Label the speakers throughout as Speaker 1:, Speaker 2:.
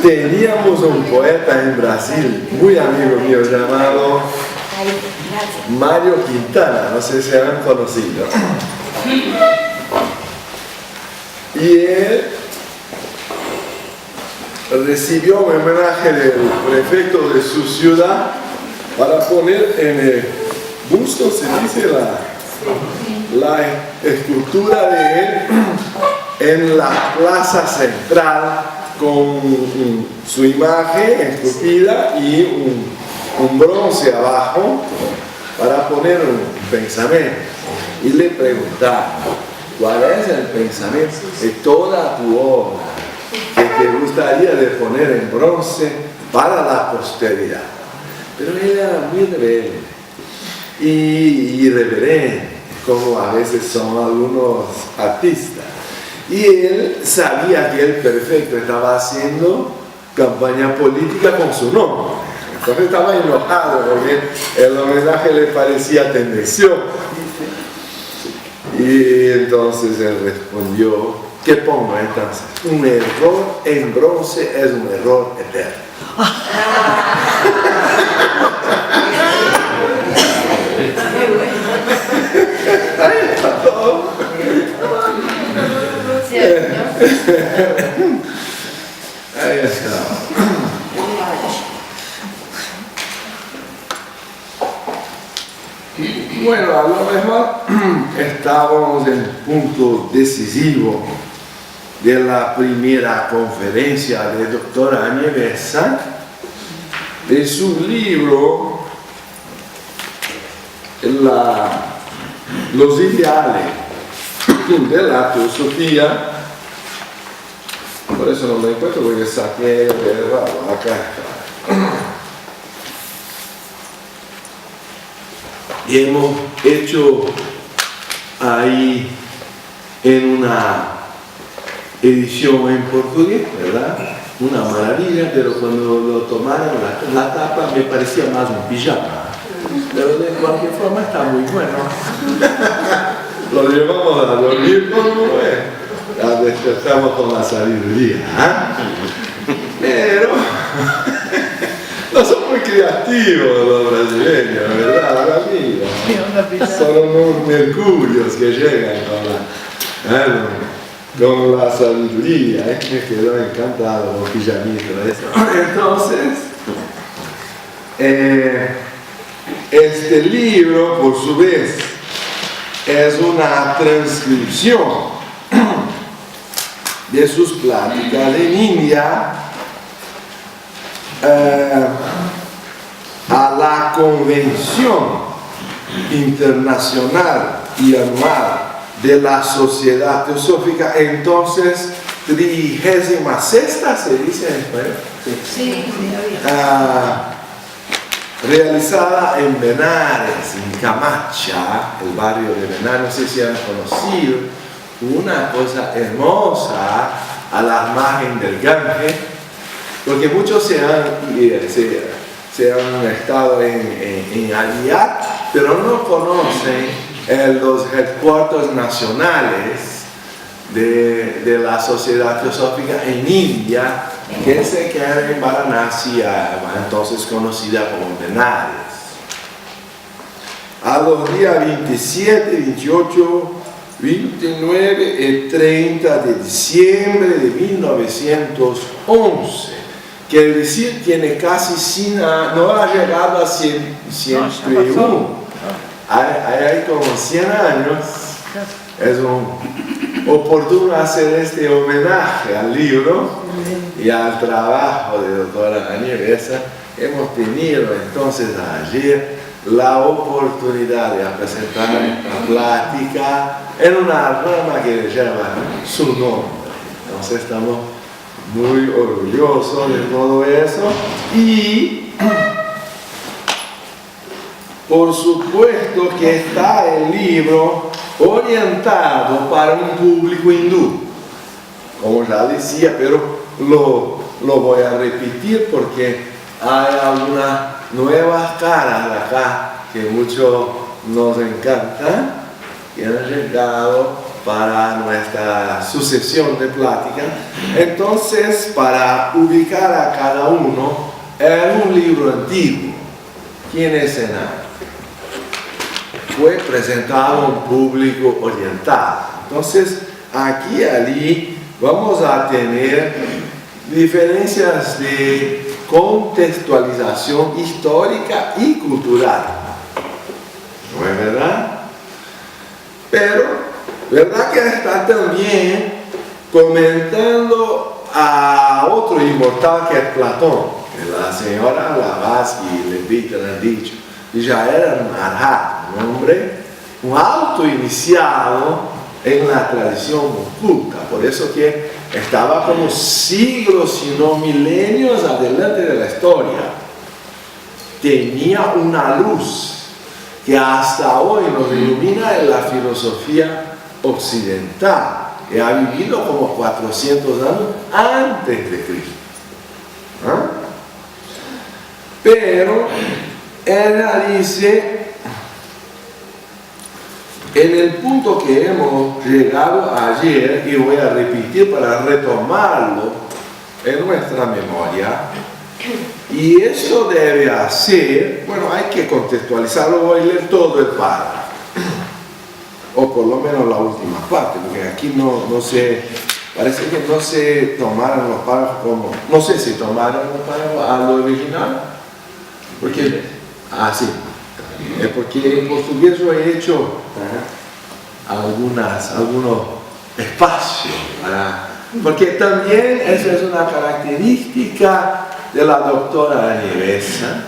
Speaker 1: teníamos un poeta en Brasil, muy amigo mío, llamado Mario Quintana, no sé si han conocido. Y él recibió un homenaje del prefecto de su ciudad para poner en el busto, se dice, la escultura de él en la plaza central con su imagen esculpida y un bronce abajo para poner un pensamiento. Y le preguntaron, ¿cuál es el pensamiento de toda tu obra que te gustaría de poner en bronce para la posteridad? Pero él era muy rebelde y irreverente, como a veces son algunos artistas. Y él sabía que el prefecto estaba haciendo campaña política con su nombre. Entonces estaba enojado porque el homenaje le parecía tendencioso. Y entonces él respondió, ¿qué pongo entonces? Un error en bronce es un error eterno. Ahí está todo. Ahí está. Bueno, a lo mejor estábamos en el punto decisivo de la primera conferencia del doctor Añevesa, de su libro Los ideales de la teosofía. Por eso no me encuentro, porque saqué de raro acá. Y hemos hecho ahí en una edición en portugués, ¿verdad? Una maravilla, pero cuando lo tomaron la tapa me parecía más un pijama. Pero de cualquier forma está muy bueno. Lo llevamos a dormir como es. La despertamos con la sabiduría. Pero no son muy creativos los brasileños, ¿verdad? La vida. Son unos mercurios que llegan con la sabiduría. Me quedó encantado con pijamito. Entonces, este libro, por su vez, es una transcripción de sus pláticas en India a la Convención Internacional y Anual de la Sociedad Teosófica, entonces 36ª, se dice en español. Sí. Realizada en Benares, en Camacha, el barrio de Benares, no sé si han conocido, una cosa hermosa a la margen del Ganges, porque muchos se han estado en Aliat, pero no conocen los headquarters nacionales de la Sociedad Teosófica en India, que se queda en Varanasi, entonces conocida como Benares. A los días 27, 28, 29 y 30 de diciembre de 1911, quiere decir, tiene casi 100 años, no ha llegado a 101, hay como 100 años. Es oportuno hacer este homenaje al libro y al trabajo de doctora Añevesa. Hemos tenido entonces ayer la oportunidad de presentar esta plática en una rama que lleva su nombre. Entonces estamos muy orgullosos de todo eso y por supuesto que está el libro orientado para un público hindú, como ya decía, pero lo voy a repetir porque hay algunas nuevas caras de acá que mucho nos encantan, que han llegado para nuestra sucesión de plática. Entonces, para ubicar a cada uno en un libro antiguo, ¿quién es Enan? Fue presentado a un público oriental. Entonces, aquí y allí vamos a tener diferencias de contextualización histórica y cultural. ¿No es verdad? Pero, ¿verdad que está también comentando a otro inmortal que es Platón? Que la señora Blavatsky y Levitt han dicho, y ya era un arhat, un hombre, un alto iniciado en la tradición oculta, por eso que estaba como siglos, si no milenios adelante de la historia. Tenía una luz que hasta hoy nos ilumina en la filosofía occidental, que ha vivido como 400 años antes de Cristo. ¿Ah? Pero ella dice, en el punto que hemos llegado ayer, y voy a repetir para retomarlo en nuestra memoria, y esto debe hacer, bueno, hay que contextualizarlo, voy a leer todo el párrafo, o por lo menos la última parte, porque aquí no sé, parece que no se tomaron los párrafos como, no sé si tomaron los párrafos a lo original, porque, sí, es porque en portugués yo he hecho algunos espacios, porque también esa es una característica de la doctora Nevesa,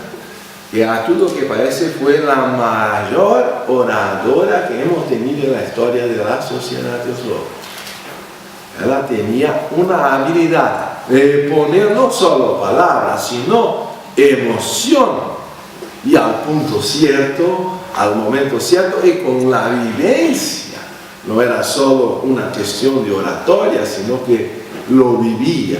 Speaker 1: que a todo que parece fue la mayor oradora que hemos tenido en la historia de la sociedad teosófica. Ella tenía una habilidad de poner no solo palabras, sino emoción, y al punto cierto, al momento cierto, y con la vivencia. No era solo una cuestión de oratoria, sino que lo vivía.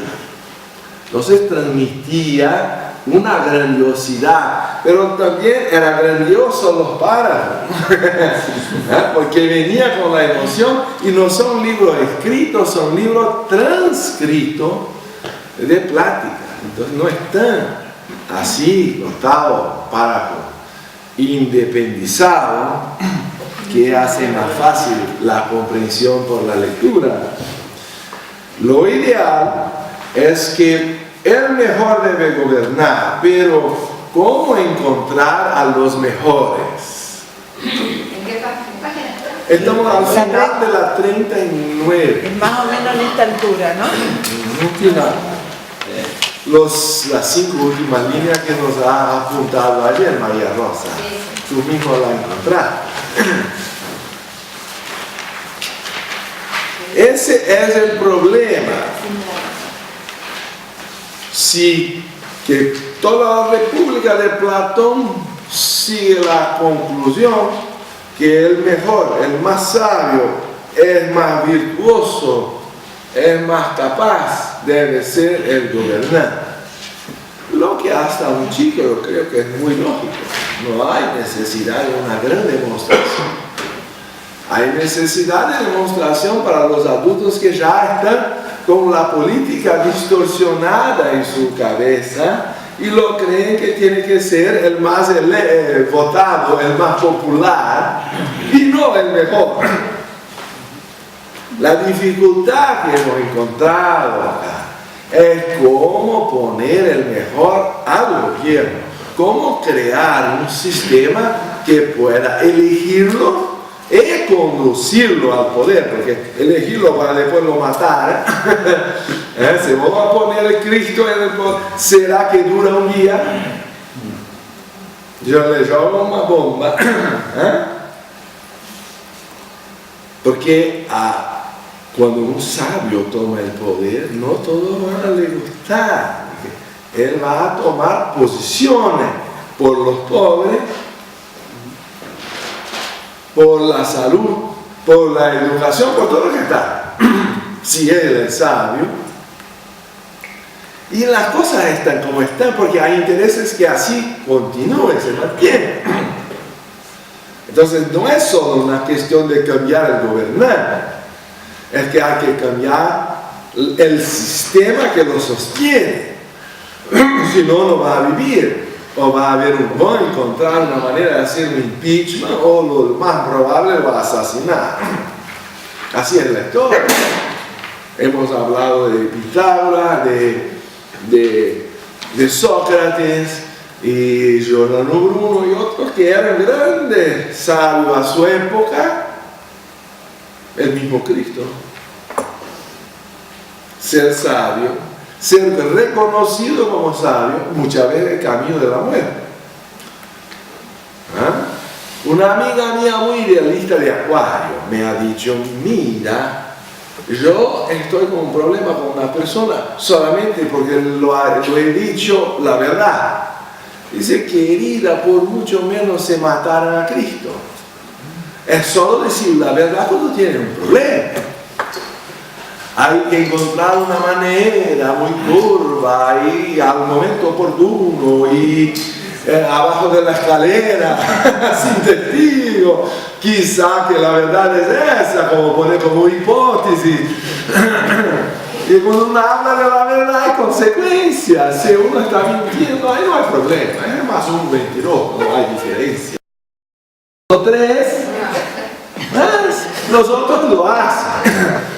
Speaker 1: Entonces transmitía una grandiosidad, pero también era grandioso los párrafos, porque venía con la emoción, y no son libros escritos, son libros transcritos de plática. Entonces no están así, cortado, párrafo, independizado, que hace más fácil la comprensión por la lectura. Lo ideal es que el mejor debe gobernar, pero ¿cómo encontrar a los mejores?
Speaker 2: ¿En qué página?
Speaker 1: Estamos al final de la 39.
Speaker 3: Es más o menos en esta altura, ¿no?
Speaker 1: Las 5 últimas líneas que nos ha apuntado ayer María Rosa. Tú mismo la encontraste. Ese es el problema. Si que toda la República de Platón sigue la conclusión que el mejor, el más sabio, es más virtuoso, es más capaz, debe ser el gobernante. Lo que hasta un chico yo creo que es muy lógico. No hay necesidad de una gran demostración. Hay necesidad de demostración para los adultos que ya están con la política distorsionada en su cabeza y lo creen que tiene que ser el más votado, el más popular y no el mejor. La dificultad que hemos encontrado acá es cómo poner el mejor al gobierno, cómo crear un sistema que pueda elegirlo y conducirlo al poder, porque elegirlo para después lo matar, si vamos a poner a Cristo en el poder, ¿será que dura un día? Yo le llevo una bomba, porque cuando un sabio toma el poder, no todos van a le gustar. Él va a tomar posiciones por los pobres, por la salud, por la educación, por todo lo que está. Si él es sabio. Y las cosas están como están porque hay intereses que así continúen, se mantienen. Entonces no es solo una cuestión de cambiar el gobernante, es que hay que cambiar el sistema que lo sostiene. Si no, no va a vivir. O va a encontrar una manera de hacer un impeachment, o lo más probable va a asesinar. Así es la historia. Hemos hablado de Pitágoras, de Sócrates y Giordano Bruno y otros que eran grandes sabios a su época. El mismo Cristo. Ser sabio, ser reconocido como sabio, muchas veces el camino de la muerte. ¿Ah? Una amiga mía muy idealista de Acuario me ha dicho, mira, yo estoy con un problema con una persona solamente porque lo he dicho la verdad. Dice que herida por mucho menos se mataran a Cristo. Es solo decir la verdad cuando tiene un problema. Hay que encontrar una manera muy curva y al momento oportuno y abajo de la escalera, sin testigo. Quizá que la verdad es esa, como poner como hipótesis. Y cuando uno habla de la verdad hay consecuencias. Si uno está mintiendo, ahí no hay problema. Es más un mentiroso, no hay diferencia. Los tres, los otros lo hacen.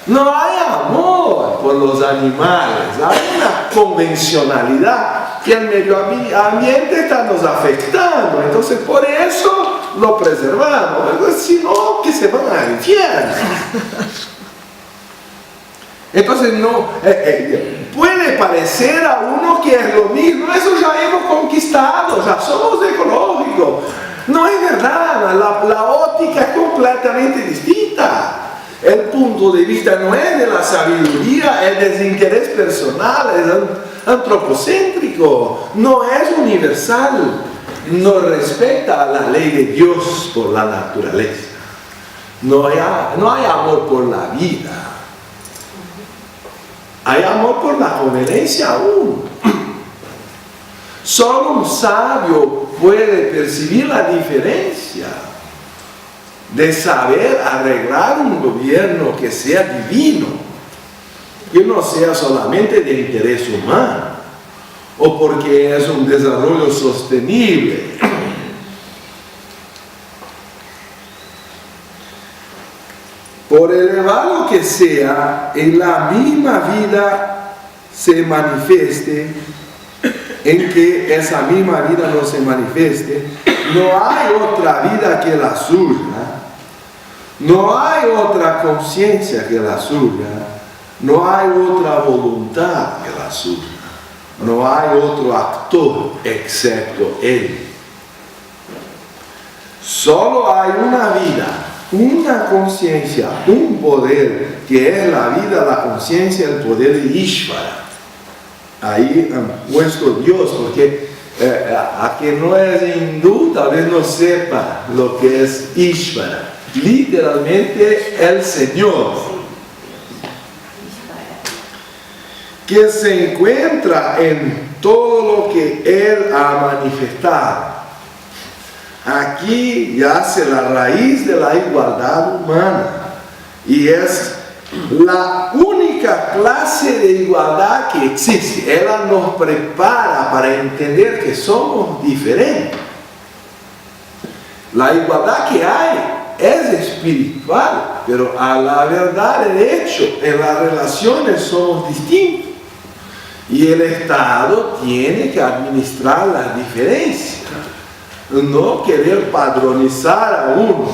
Speaker 1: No hay amor por los animales, hay una convencionalidad que el medio ambiente está nos afectando, entonces por eso lo preservamos, si no, que se van al infierno. Entonces no, puede parecer a uno que es lo mismo, eso ya hemos conquistado, ya somos ecológicos. No es verdad, la óptica es completamente distinta. El punto de vista no es de la sabiduría, es desinterés personal, es antropocéntrico, no es universal, no respeta la ley de Dios por la naturaleza. No hay amor por la vida, hay amor por la conveniencia aún. Solo un sabio puede percibir la diferencia de saber arreglar un gobierno que sea divino, que no sea solamente de interés humano, o porque es un desarrollo sostenible. Por elevado que sea, en la misma vida se manifieste, en que esa misma vida no se manifieste, no hay otra vida que la suya. No hay otra conciencia que la suya, no hay otra voluntad que la suya, no hay otro actor excepto Él. Solo hay una vida, una conciencia, un poder, que es la vida, la conciencia, el poder de Ishvara. Ahí han puesto Dios, porque a quien no es hindú tal vez no sepa lo que es Ishvara. Literalmente el Señor, que se encuentra en todo lo que Él ha manifestado. Aquí yace la raíz de la igualdad humana y es la única clase de igualdad que existe. Ella nos prepara para entender que somos diferentes. La igualdad que hay es espiritual, pero a la verdad, de hecho, en las relaciones somos distintos. Y el Estado tiene que administrar las diferencias, no querer padronizar a uno.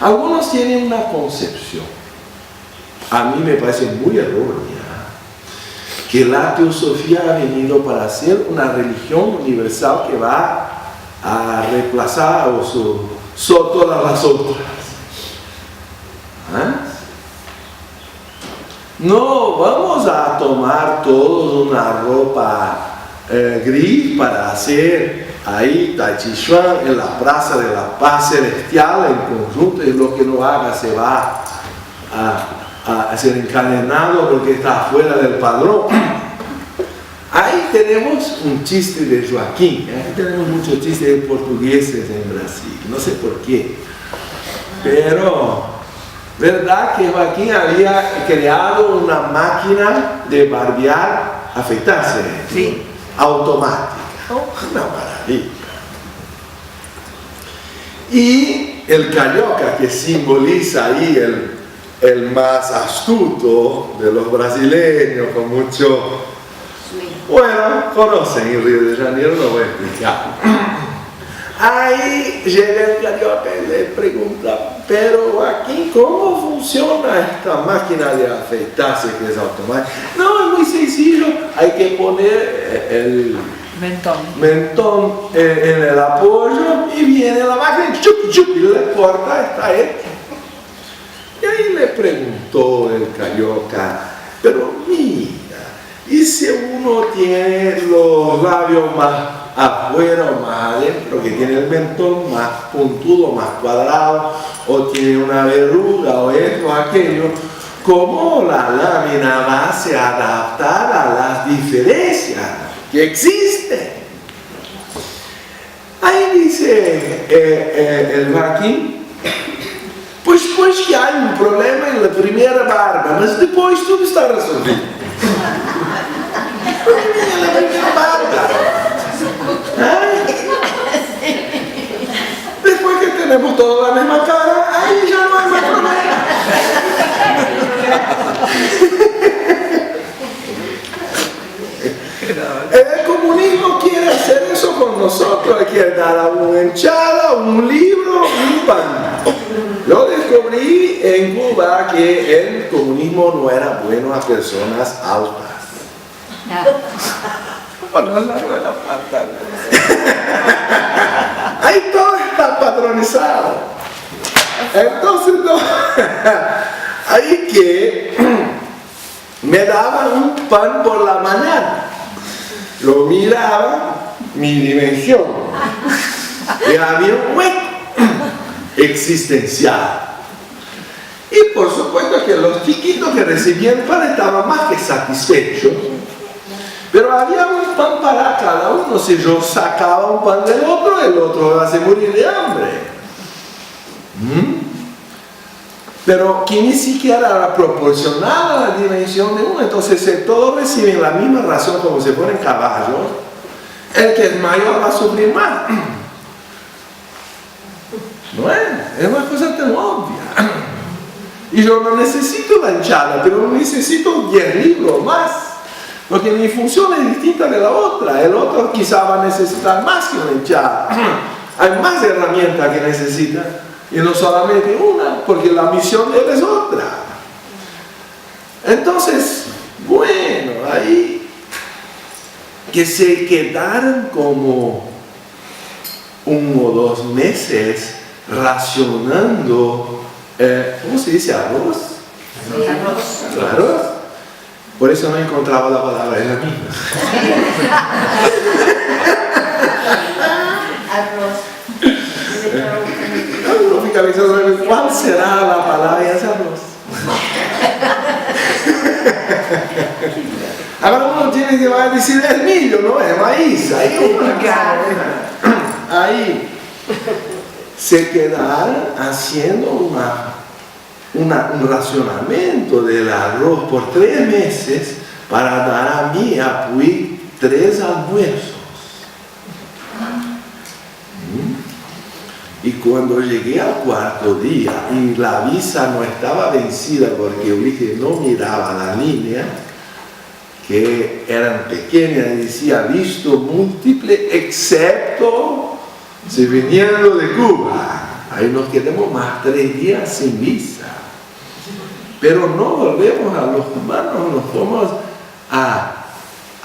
Speaker 1: Algunos tienen una concepción, a mí me parece muy errónea, que la teosofía ha venido para ser una religión universal que va a reemplazar todas las otras. No vamos a tomar todos una ropa gris para hacer ahí Tai Chi Chuan en la Plaza de la Paz Celestial en conjunto, y lo que no haga se va a ser encadenado porque está fuera del padrón. Ahí tenemos un chiste de Joaquín, ahí tenemos muchos chistes de portugueses en Brasil, no sé por qué, pero ¿verdad? Que Joaquín había creado una máquina de barbear, afeitarse,
Speaker 3: Sí.
Speaker 1: automática. Una maravilla. Y el carioca, que simboliza ahí el más astuto de los brasileños, con mucho... Bueno, conocen el Río de Janeiro, no voy a explicar. Ahí llega el carioca y le pregunta, pero aquí, ¿cómo funciona esta máquina de afeitarse que es automática? No, es muy sencillo, hay que poner el mentón en el apoyo y viene la máquina, chup, chup, y le corta, está hecho. Y ahí le preguntó el carioca, pero mira, ¿y si uno tiene los labios más afuera o más adentro, que tiene el mentón más puntudo, más cuadrado, o tiene una verruga o esto o aquello, ¿cómo la lámina va a se adaptar a las diferencias que existen? Ahí dice el Joaquín, pues que hay un problema en la primera barba, mas después todo está resolvido. En la primera barba. Después que tenemos toda la misma cara, ahí ya no hay más problema. El comunismo quiere hacer eso con nosotros, quiere dar a una hinchada, un libro, un pan. Yo descubrí en Cuba que el comunismo no era bueno a personas altas. Bueno, largo de la pantalla. Ahí todo está patronizado. Entonces, no. Ahí que me daban un pan por la mañana. Lo miraba, mi dimensión. Y había un hueco existencial. Y por supuesto que los chiquitos que recibían pan estaban más que satisfechos. Pero había un pan para cada uno. Si yo sacaba un pan del otro, el otro iba a morir de hambre. Pero que ni siquiera era proporcional a la dimensión de uno. Entonces, si todos reciben la misma ración como si fueran caballos, el que es mayor va a sufrir más. ¿No es? Es una cosa tan obvia. Y yo no necesito la hinchada, pero necesito 10 libros más. Porque mi función es distinta de la otra. El otro quizá va a necesitar más que una hinchada. Hay más herramientas que necesita. Y no solamente una, porque la misión de él es otra. Entonces, bueno, ahí que se quedaron como 1 o 2 meses racionando, ¿cómo se dice? ¿Arroz?
Speaker 2: Sí, arroz.
Speaker 1: ¿Arroz? Por eso no encontraba la palabra, es la misma.
Speaker 2: Arroz.
Speaker 1: ¿Cuál será la palabra? Es arroz. Ahora uno tiene que decir el millo, no es maíz. Ahí se quedaron haciendo un racionamiento del arroz por 3 meses para dar a mí a Puig 3 almuerzos. Y cuando llegué al 4º día y la visa no estaba vencida porque Ulises no miraba la línea, que eran pequeñas, y decía visto múltiple excepto si viniendo de Cuba. Ahí nos quedamos más 3 días sin visa. Pero no volvemos a los cubanos, nos fuimos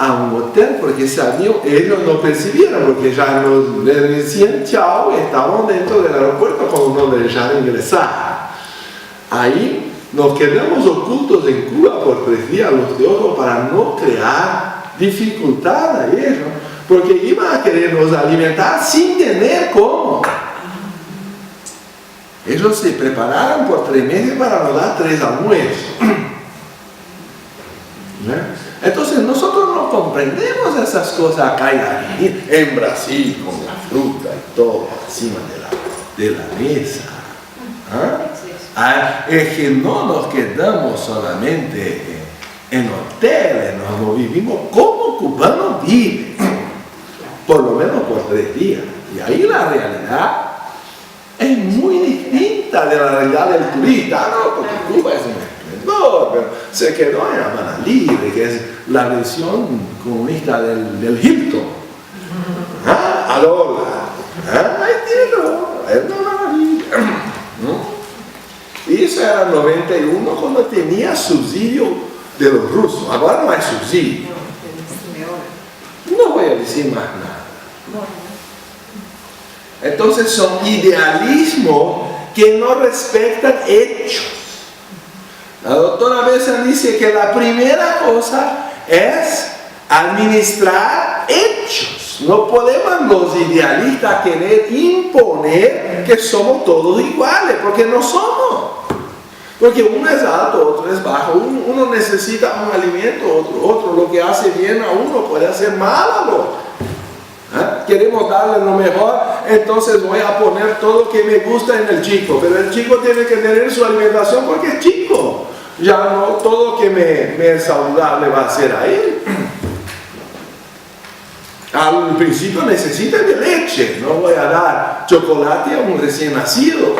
Speaker 1: a un hotel porque sabían, ellos no percibieron porque ya nos le decían chao y estaban dentro del aeropuerto cuando nos dejaron ingresar. Ahí nos quedamos ocultos en Cuba por 3 días los teólogos para no crear dificultad a ellos, porque iban a querernos alimentar sin tener cómo. Ellos se prepararon por 3 meses para nos dar 3 almuerzos. Entonces nosotros no comprendemos esas cosas acá en Brasil, con la fruta y todo encima de la mesa. Es que no nos quedamos solamente en hoteles, no vivimos como cubanos viven, por lo menos por 3 días. Y ahí la realidad es muy distinta de la realidad del turista, ¿no? Porque Cuba es un esplendor, pero se quedó en Habana Libre, que es la versión comunista del Hilton. Alola. Ahí tiene todo, es una maravilla. ¿No? Y eso era el 91 cuando tenía subsidio de los rusos. Ahora no hay subsidio. No voy a decir más nada. Entonces son idealismos que no respetan hechos. La doctora Bessa dice que la primera cosa es administrar hechos. No podemos los idealistas querer imponer que somos todos iguales, porque no somos. Porque uno es alto, otro es bajo, uno necesita un alimento, otro lo que hace bien a uno puede hacer mal a otro. Queremos darle lo mejor, entonces voy a poner todo lo que me gusta en el chico, pero el chico tiene que tener su alimentación porque es chico. Ya no todo lo que me es saludable va a ser a él. Al principio necesita de leche, no voy a dar chocolate a un recién nacido.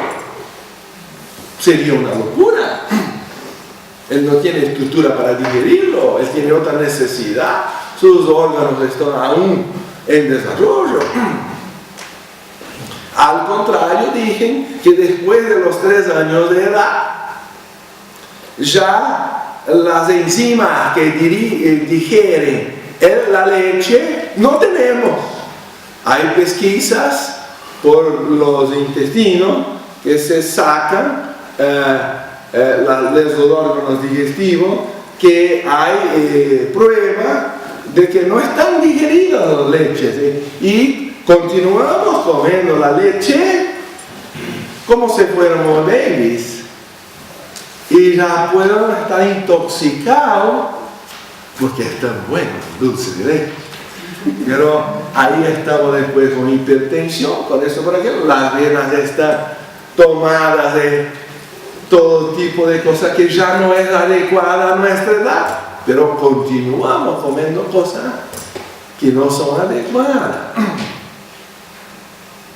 Speaker 1: Sería una locura. Él no tiene estructura para digerirlo, él tiene otra necesidad, sus órganos están aún en desarrollo. Al contrario, dije que después de los 3 años de edad, ya las enzimas que digieren la leche no tenemos. Hay pesquisas por los intestinos que se sacan los órganos digestivos, que hay prueba de que no están digeridas las leches, y continuamos comiendo la leche como si fuéramos babies, y ya pueden estar intoxicados porque es tan bueno el dulce de leche. Pero ahí estamos después con hipertensión, con eso por aquello, las venas ya están tomadas de todo tipo de cosas que ya no es adecuada a nuestra edad, pero continuamos comiendo cosas que no son adecuadas.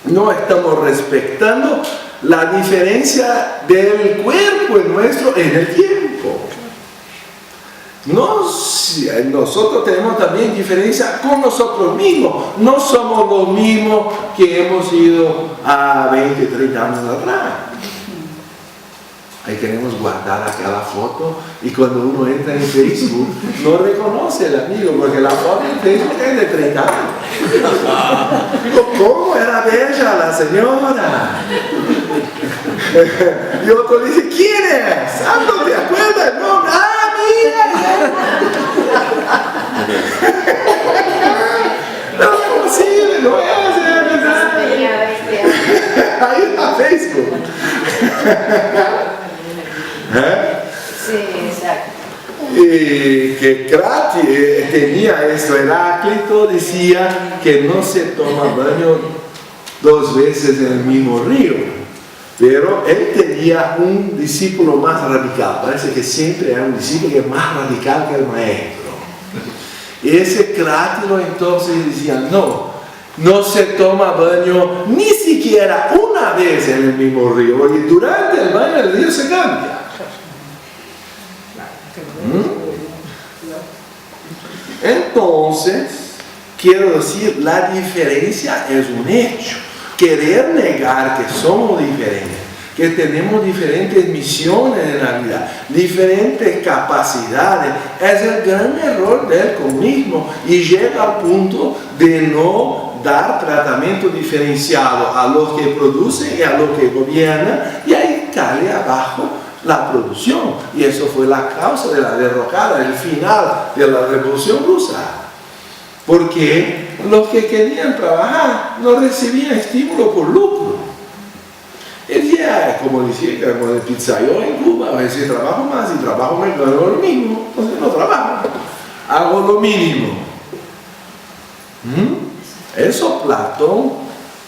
Speaker 1: No estamos respetando la diferencia del cuerpo nuestro en el tiempo. Nosotros tenemos también diferencia con nosotros mismos. No somos los mismos que hemos ido a 20, 30 años atrás. Ahí tenemos guardada cada foto, y cuando uno entra en Facebook no reconoce el amigo porque la foto en Facebook es de 30 años. Digo, ¿cómo era bella la señora? Y otro dice, ¿quién es? ¿No te acuerdas? No, mira. No es posible, no es verdad. Ahí está Facebook.
Speaker 2: Sí, exacto.
Speaker 1: Y que Crates tenía esto, Heráclito decía que no se toma baño 2 veces en el mismo río, pero él tenía un discípulo más radical. Parece que siempre era un discípulo que es más radical que el maestro. Y ese Cratilo entonces decía, no se toma baño ni siquiera una vez en el mismo río, porque durante el baño el río se cambia. Entonces, quiero decir, la diferencia es un hecho. Querer negar que somos diferentes, que tenemos diferentes misiones en la vida, diferentes capacidades, es el gran error del comunismo, y llega al punto de no dar tratamiento diferenciado a los que producen y a los que gobiernan, y ahí cae abajo la producción. Y eso fue la causa de la derrocada, el final de la Revolución Rusa, porque los que querían trabajar no recibían estímulo por lucro. Decía, como decía, como el pizzaiolo en Cuba, a veces trabajo más y trabajo menos, gano lo mismo, entonces no trabajo, hago lo mínimo. Eso Platón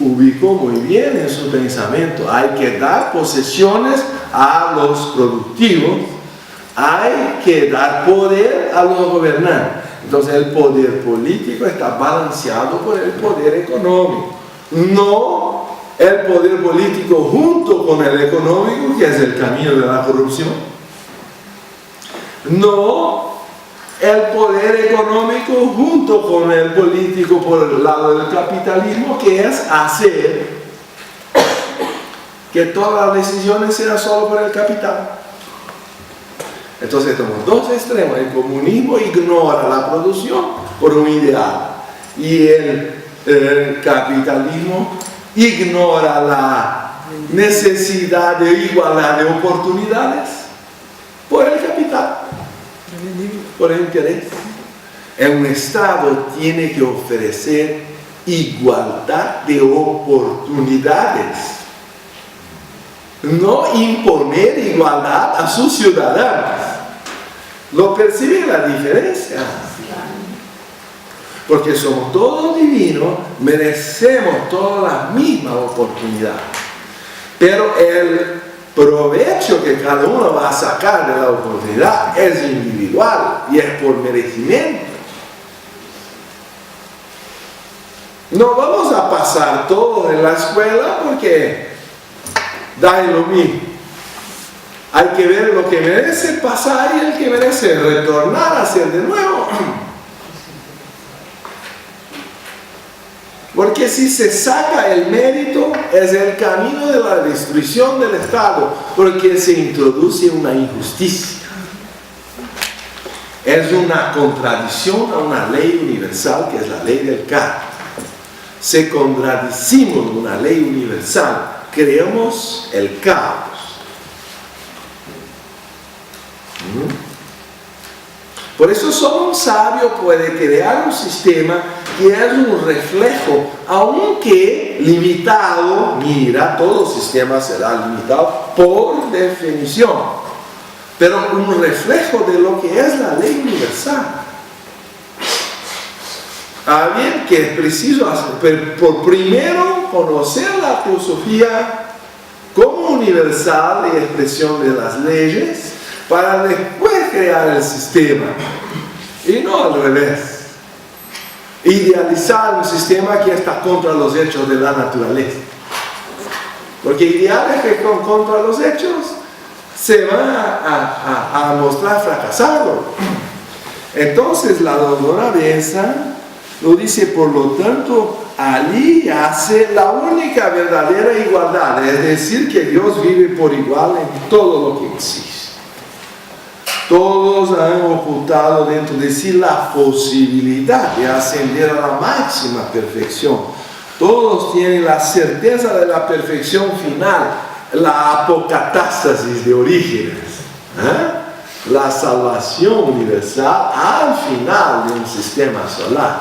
Speaker 1: ubicó muy bien en su pensamiento. Hay que dar posesiones a los productivos, hay que dar poder a los gobernantes. Entonces el poder político está balanceado por el poder económico. No el poder político junto con el económico, que es el camino de la corrupción. No el poder económico junto con el político por el lado del capitalismo, que es hacer que todas las decisiones sean solo por el capital. Entonces tenemos dos extremos. El comunismo ignora la producción por un ideal y el capitalismo ignora la necesidad de igualdad de oportunidades por el capital, por el interés. Un Estado tiene que ofrecer igualdad de oportunidades, no imponer igualdad a sus ciudadanos. ¿Lo perciben la diferencia? Porque somos todos divinos, merecemos todas las mismas oportunidades. Pero el provecho que cada uno va a sacar de la oportunidad es individual y es por merecimiento. No vamos a pasar todo en la escuela porque da lo mismo. Hay que ver lo que merece pasar y el que merece retornar a hacer de nuevo. Porque si se saca el mérito, es el camino de la destrucción del Estado, porque se introduce una injusticia. Es una contradicción a una ley universal que es la ley del caos. Si contradicimos una ley universal, creamos el caos. Por eso solo un sabio puede crear un sistema que es un reflejo, aunque limitado. Mira, todo sistema será limitado por definición, pero un reflejo de lo que es la ley universal. Bien, que es preciso hacer, por primero conocer la filosofía como universal y expresión de las leyes, para después crear el sistema, y no al revés. Idealizar un sistema que está contra los hechos de la naturaleza, porque ideales que están contra los hechos se van a mostrar fracasados. Entonces la doctora Beza lo dice: por lo tanto, allí hace la única verdadera igualdad, es decir, que Dios vive por igual en todo lo que existe. Todos han ocultado dentro de sí la posibilidad de ascender a la máxima perfección. Todos tienen la certeza de la perfección final, la apocatástasis de orígenes, la salvación universal al final de un sistema solar.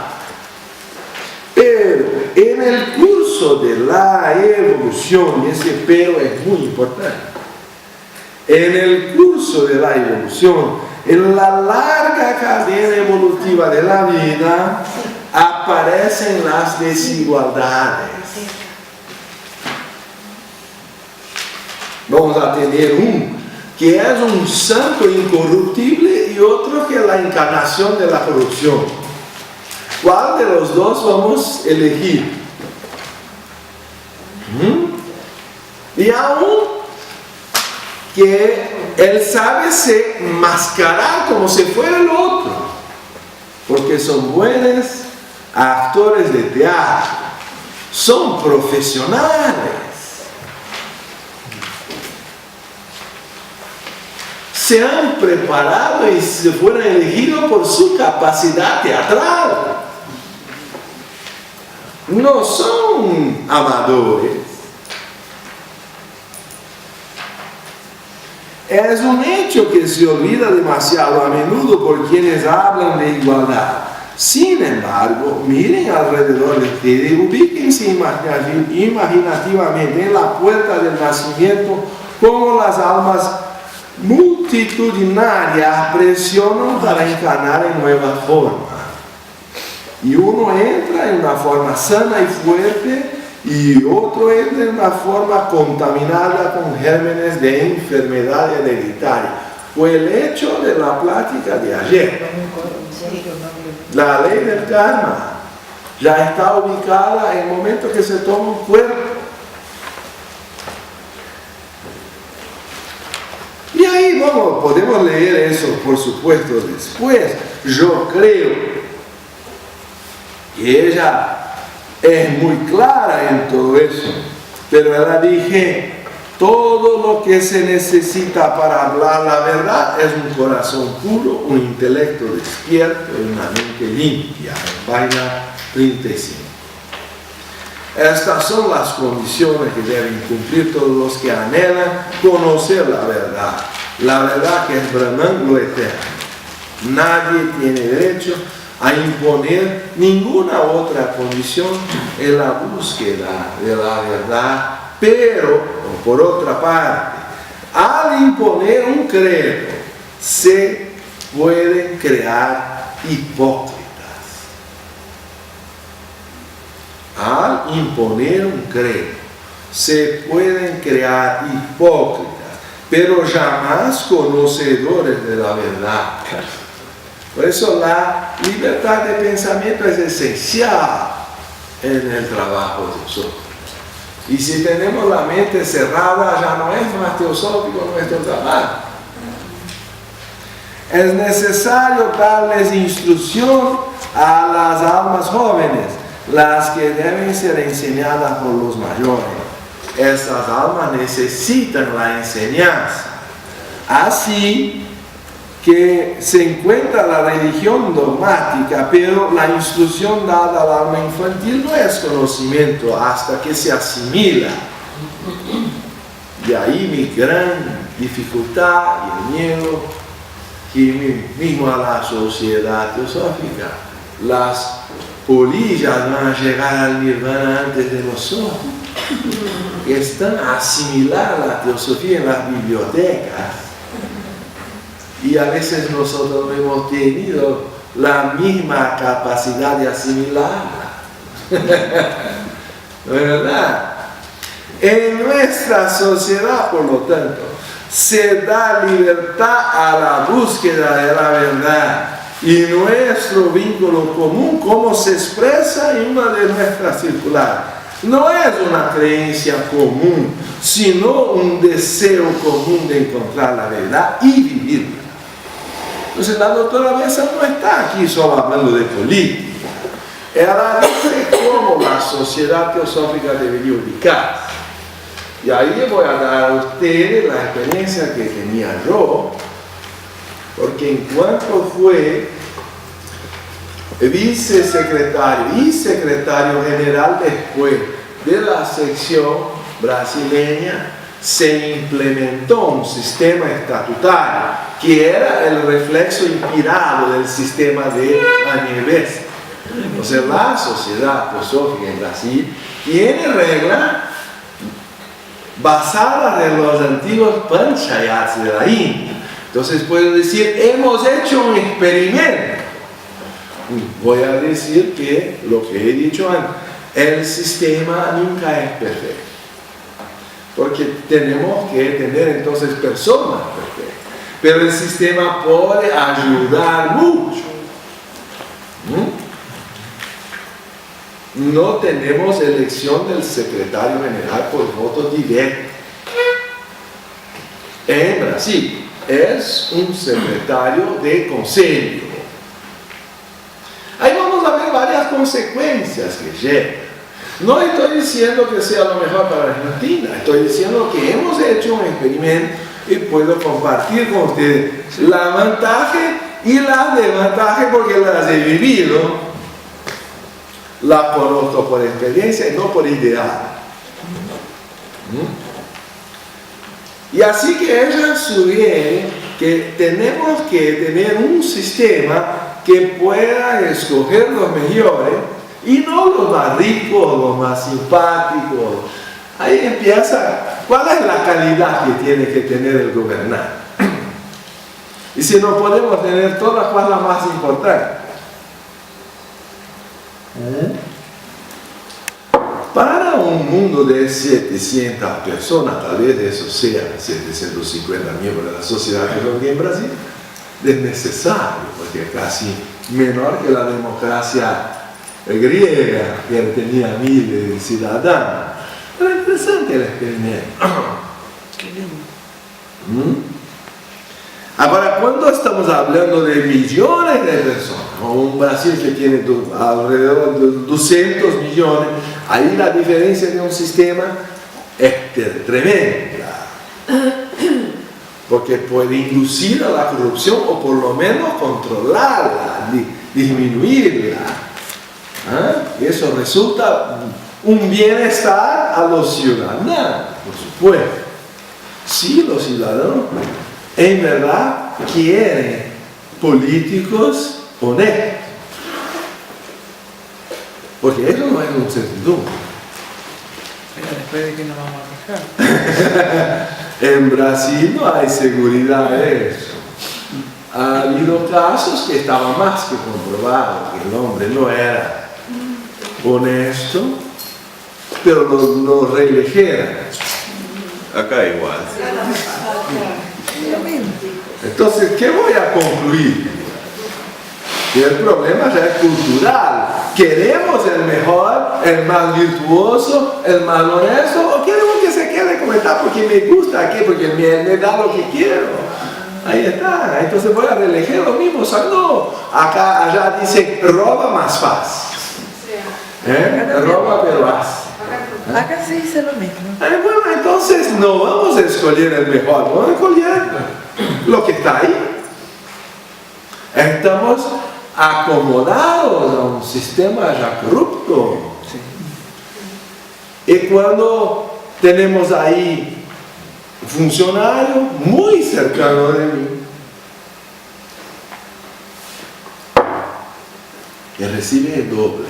Speaker 1: Pero en el curso de la evolución, y ese pero es muy importante, en el curso de la evolución, en la larga cadena evolutiva de la vida, aparecen las desigualdades. Vamos a tener un que es un santo incorruptible y otro que es la encarnación de la corrupción. ¿Cuál de los dos vamos a elegir? Y aún que él sabe se mascarar como si fuera el otro, porque son buenos actores de teatro, son profesionales, se han preparado y se fueron elegidos por su capacidad teatral, no son amadores. Es un hecho que se olvida demasiado a menudo por quienes hablan de igualdad. Sin embargo, miren alrededor de ustedes, ubíquense imaginativamente en la puerta del nacimiento, como las almas multitudinarias presionan para encarnar en nueva forma. Y uno entra en una forma sana y fuerte y otro es de una forma contaminada con gérmenes de enfermedad hereditaria. Fue el hecho de la plática de ayer. La ley del karma ya está ubicada en el momento que se toma un cuerpo. Y ahí podemos leer eso, por supuesto, después. Yo creo que ella es muy clara en todo eso, pero ella dije, todo lo que se necesita para hablar la verdad es un corazón puro, un intelecto despierto y una mente limpia. Página 35. Estas son las condiciones que deben cumplir todos los que anhelan conocer la verdad. La verdad que es Brahman, lo eterno. Nadie tiene derecho a imponer ninguna otra condición en la búsqueda de la verdad, pero, por otra parte, al imponer un credo, se pueden crear hipócritas. Al imponer un credo, se pueden crear hipócritas, pero jamás conocedores de la verdad. Por eso la libertad de pensamiento es esencial en el trabajo teosófico. Y si tenemos la mente cerrada, ya no es más teosófico nuestro trabajo. Es necesario darles instrucción a las almas jóvenes, las que deben ser enseñadas por los mayores. Estas almas necesitan la enseñanza. Así que se encuentra la religión dogmática, pero la instrucción dada al alma infantil no es conocimiento hasta que se asimila. Y ahí mi gran dificultad y el miedo que mismo a la sociedad teosófica. Las polillas van a llegar al nirvana antes de nosotros. Están a asimilar la teosofía en las bibliotecas. Y a veces nosotros no hemos tenido la misma capacidad de asimilarla. ¿No es verdad? En nuestra sociedad, por lo tanto, se da libertad a la búsqueda de la verdad. Y nuestro vínculo común, como se expresa en una de nuestras circulares, no es una creencia común, sino un deseo común de encontrar la verdad y vivirla. Entonces la doctora Bessa no está aquí solo hablando de política. Ella dice cómo la sociedad teosófica debería ubicarse. Y ahí voy a dar a ustedes la experiencia que tenía yo, porque en cuanto fue vicesecretario y secretario general después de la sección brasileña, se implementó un sistema estatutario que era el reflexo inspirado del sistema de Anievesa. O sea, la sociedad teosófica en Brasil tiene reglas basadas en los antiguos panchayats de la India. Entonces puedo decir, hemos hecho un experimento. Voy a decir que lo que he dicho antes, el sistema nunca es perfecto. Porque tenemos que tener entonces personas perfectas. Pero el sistema puede ayudar mucho. No tenemos elección del secretario general por voto directo. En Brasil es un secretario de consejo. Ahí vamos a ver varias consecuencias que llegan. No estoy diciendo que sea lo mejor para Argentina, estoy diciendo que hemos hecho un experimento y puedo compartir con ustedes la ventaja y la desventaja porque las he vivido. La conozco por experiencia y no por ideal. Y así que ella sugiere que tenemos que tener un sistema que pueda escoger los mejores y no los más ricos, los más simpáticos. Ahí empieza, ¿cuál es la calidad que tiene que tener el gobernante? Y si no podemos tener todas, ¿cuál es la más importante? Para para un mundo de 700 personas, tal vez eso sea 750 miembros de la sociedad que en Brasil, es necesario, porque es casi menor que la democracia griega, que tenía miles de ciudadanos. Pero es interesante el experimento.
Speaker 3: Qué lindo.
Speaker 1: Ahora, cuando estamos hablando de millones de personas, o un Brasil que tiene alrededor de 200 millones, ahí la diferencia de un sistema es tremenda. Porque puede inducir a la corrupción o por lo menos controlarla, disminuirla. Y eso resulta un bienestar a los ciudadanos, por supuesto. Sí, los ciudadanos en verdad quieren políticos honestos. Porque eso no es un certidumbre.
Speaker 3: Pero después de que nos vamos a quejar.
Speaker 1: En Brasil no hay seguridad de eso. Ha habido casos que estaban más que comprobados, que el hombre no era honesto, pero lo reeligieron. Acá igual. Entonces, ¿qué voy a concluir? Que el problema ya es cultural. ¿Queremos el mejor, el más virtuoso, el más honesto? ¿O queremos que se quede como está porque me gusta aquí, porque me da lo que quiero? Ahí está. Entonces voy a reelegir lo mismo. O sea, no. Allá dice, roba más fácil. Roba pero haz.
Speaker 3: Acá se dice lo mismo.
Speaker 1: Bueno, entonces no vamos a escoger el mejor, vamos a escoger lo que está ahí. Estamos acomodados a un sistema ya corrupto. Sí. Y cuando tenemos ahí un funcionario muy cercano de mí, que recibe el doble,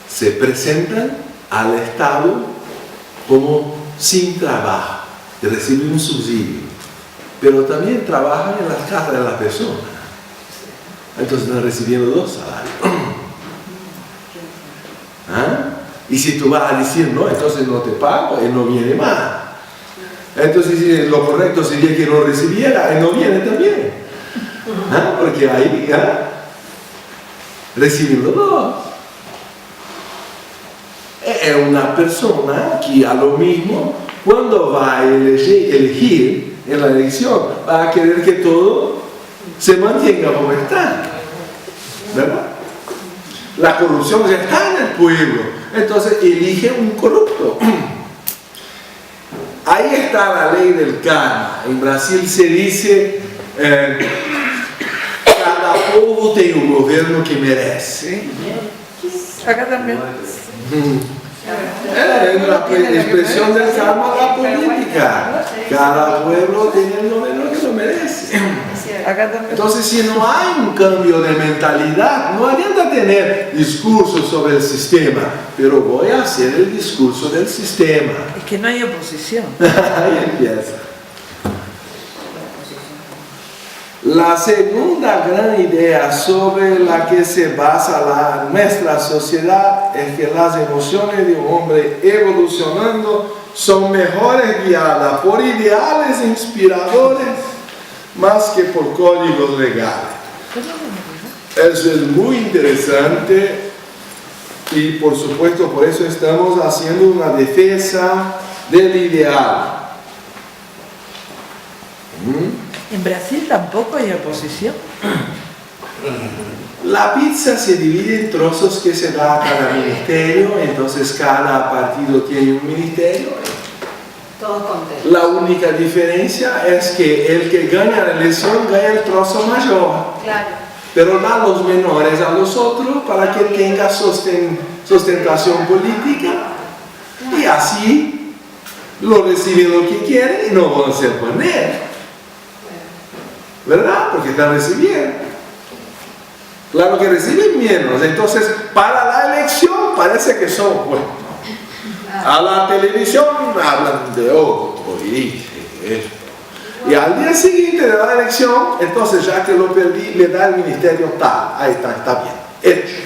Speaker 1: se presentan al Estado como sin trabajo, que reciben un subsidio, pero también trabajan en las casas de las personas. Entonces están recibiendo 2 salarios. Y si tú vas a decir, no, entonces no te pago, él no viene más. Entonces lo correcto sería que no recibiera, él no viene también. Porque ahí reciben los 2. Es una persona que a lo mismo, cuando va a elegir en la elección, va a querer que todo se mantenga como está. ¿Verdad? La corrupción ya está en el pueblo, entonces elige un corrupto. Ahí está la ley del karma. En Brasil se dice, cada povo tiene un gobierno que merece.
Speaker 3: Acá también.
Speaker 1: Es la expresión del karma de la política. Cada pueblo tiene el gobierno que lo merece.
Speaker 3: Acá también.
Speaker 1: Entonces, si no hay un cambio de mentalidad, no adianta tener discursos sobre el sistema, pero voy a hacer el discurso del sistema.
Speaker 3: Es que no hay oposición.
Speaker 1: Ahí empieza. La segunda gran idea sobre la que se basa nuestra sociedad es que las emociones de un hombre evolucionando son mejores guiadas por ideales inspiradores más que por códigos legales. Eso es muy interesante y por supuesto por eso estamos haciendo una defensa del ideal.
Speaker 3: En Brasil tampoco hay oposición.
Speaker 1: La pizza se divide en trozos que se da a cada ministerio, entonces cada partido tiene un ministerio.
Speaker 2: Todos contentos.
Speaker 1: La única diferencia es que el que gana la elección gana el trozo mayor,
Speaker 2: Claro.
Speaker 1: pero da los menores a los otros para que tenga sustentación política y así lo reciben lo que quieren y no van a ser poner. ¿Verdad? Porque están recibiendo. Claro que reciben menos. Entonces, para la elección parece que son buenos. A la televisión hablan de otro y esto. Y al día siguiente de la elección, entonces ya que lo perdí, le da el ministerio tal. Ahí está bien. Hecho.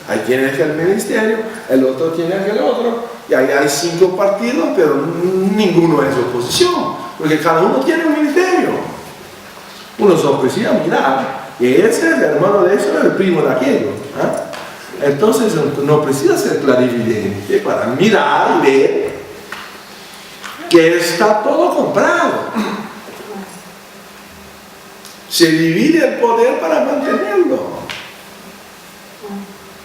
Speaker 1: Ahí tiene aquel ministerio, el otro tiene aquel otro, y ahí hay 5 partidos, pero ninguno es oposición, porque cada uno tiene un ministerio. Uno solo precisa mirar, y ese es el hermano de eso, el primo de aquello. Entonces no precisa ser clarividente para mirar y ver que está todo comprado. Se divide el poder para mantenerlo.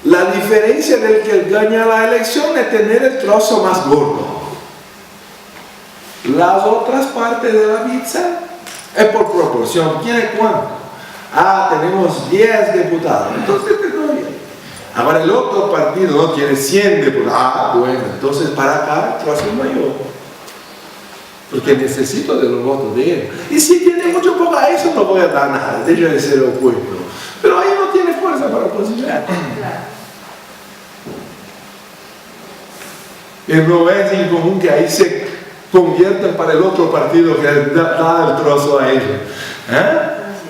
Speaker 1: La diferencia del que gana la elección es tener el trozo más gordo. Las otras partes de la pizza es por proporción. ¿Quién es cuánto? Tenemos 10 diputados. Entonces te doy. Ahora el otro partido no tiene 100 diputados. Bueno, entonces para acá el trozo es mayor. Porque necesito de los votos de él. Y si tiene mucho poco, a eso no voy a dar nada. Deja de ser opuesto. Pero ahí no tiene fuerza para posicionar. Y no es incomún que ahí se conviertan para el otro partido que da el trozo a ellos.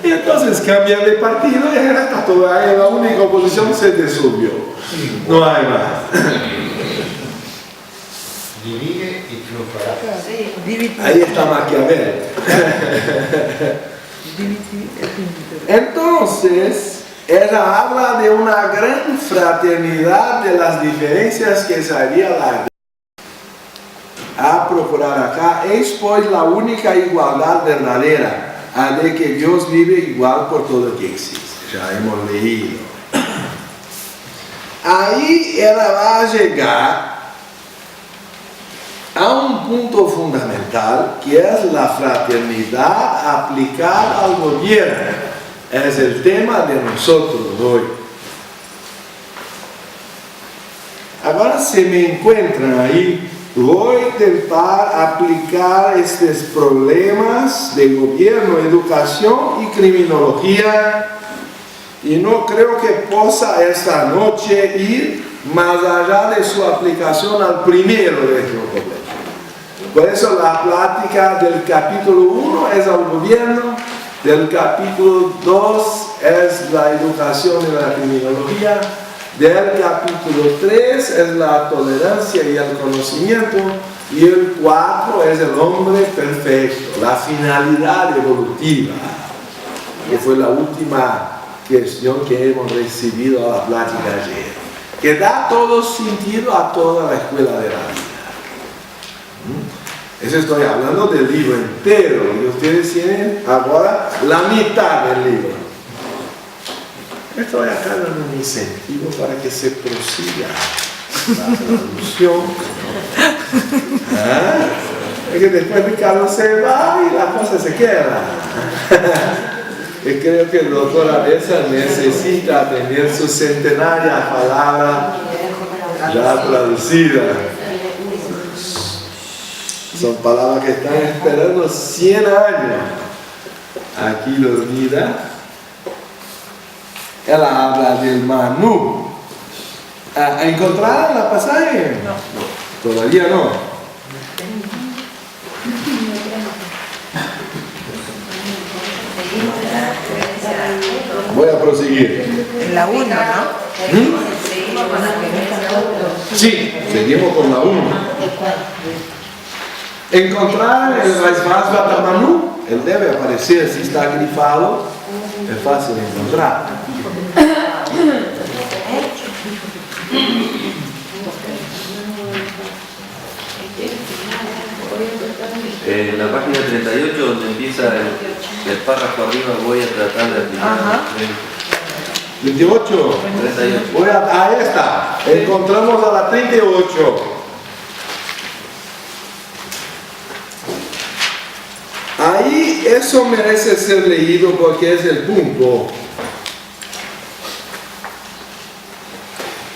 Speaker 1: Y entonces cambian de partido y ahora está todo ahí. La única oposición se disolvió. No hay más.
Speaker 4: Divide y triunfará.
Speaker 1: Ahí está Maquiavel. Entonces, ella habla de una gran fraternidad de las diferencias que se había dado a procurar acá. Es pues la única igualdad verdadera, a de que Dios vive igual por todo lo que existe. Ya hemos leído. Ahí ella va a llegar a un punto fundamental, que es la fraternidad aplicada al gobierno. Es el tema de nosotros hoy. Ahora se me encuentran ahí, voy a intentar aplicar estos problemas de gobierno, educación y criminología, y no creo que pueda esta noche ir más allá de su aplicación al primero de estos problemas. Por eso la plática del capítulo 1 es al gobierno, del capítulo 2 es la educación y la criminología, del capítulo 3 es la tolerancia y el conocimiento, y el 4 es el hombre perfecto, la finalidad evolutiva, que fue la última cuestión que hemos recibido a la plática ayer, que da todo sentido a toda la escuela de la vida. Eso estoy hablando del libro entero, y ustedes tienen ahora la mitad del libro. Estoy acá dando un incentivo para que se prosiga la traducción. Es que después Ricardo se va y la cosa se queda. Y creo que el doctor Abesa necesita tener su centenaria palabra ya traducida. Son palabras que están esperando 100 años aquí dormida. Ella habla del Manú. ¿Encontraron la pasaje? No. Todavía no. Voy a proseguir.
Speaker 3: En la 1, ¿no?
Speaker 1: Sí, seguimos con la 1. Encontrar el Raizvaz Batamanu, él debe aparecer, si está grifado, es fácil de encontrar.
Speaker 5: En la página 38, donde empieza el párrafo arriba, voy a tratar de aplicar.
Speaker 1: 28.
Speaker 5: 38.
Speaker 1: Ahí está. Encontramos a la 38. Ahí eso merece ser leído porque es el punto.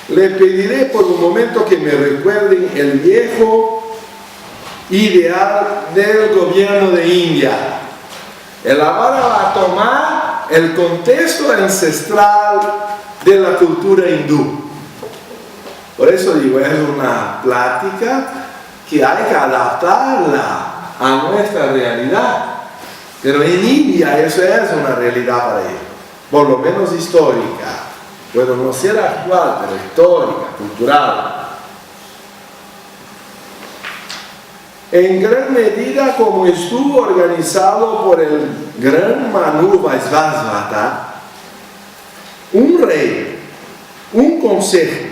Speaker 1: Le pediré por un momento que me recuerden el viejo ideal del gobierno de India. Él ahora va a tomar el contexto ancestral de la cultura hindú. Por eso digo, es una plática que hay que adaptarla a nuestra realidad. Pero en India eso es una realidad para ellos, por lo menos histórica. Bueno, no ser actual, pero histórica, cultural. En gran medida como estuvo organizado por el gran Manu Vaisvasvata, un rey, un consejo,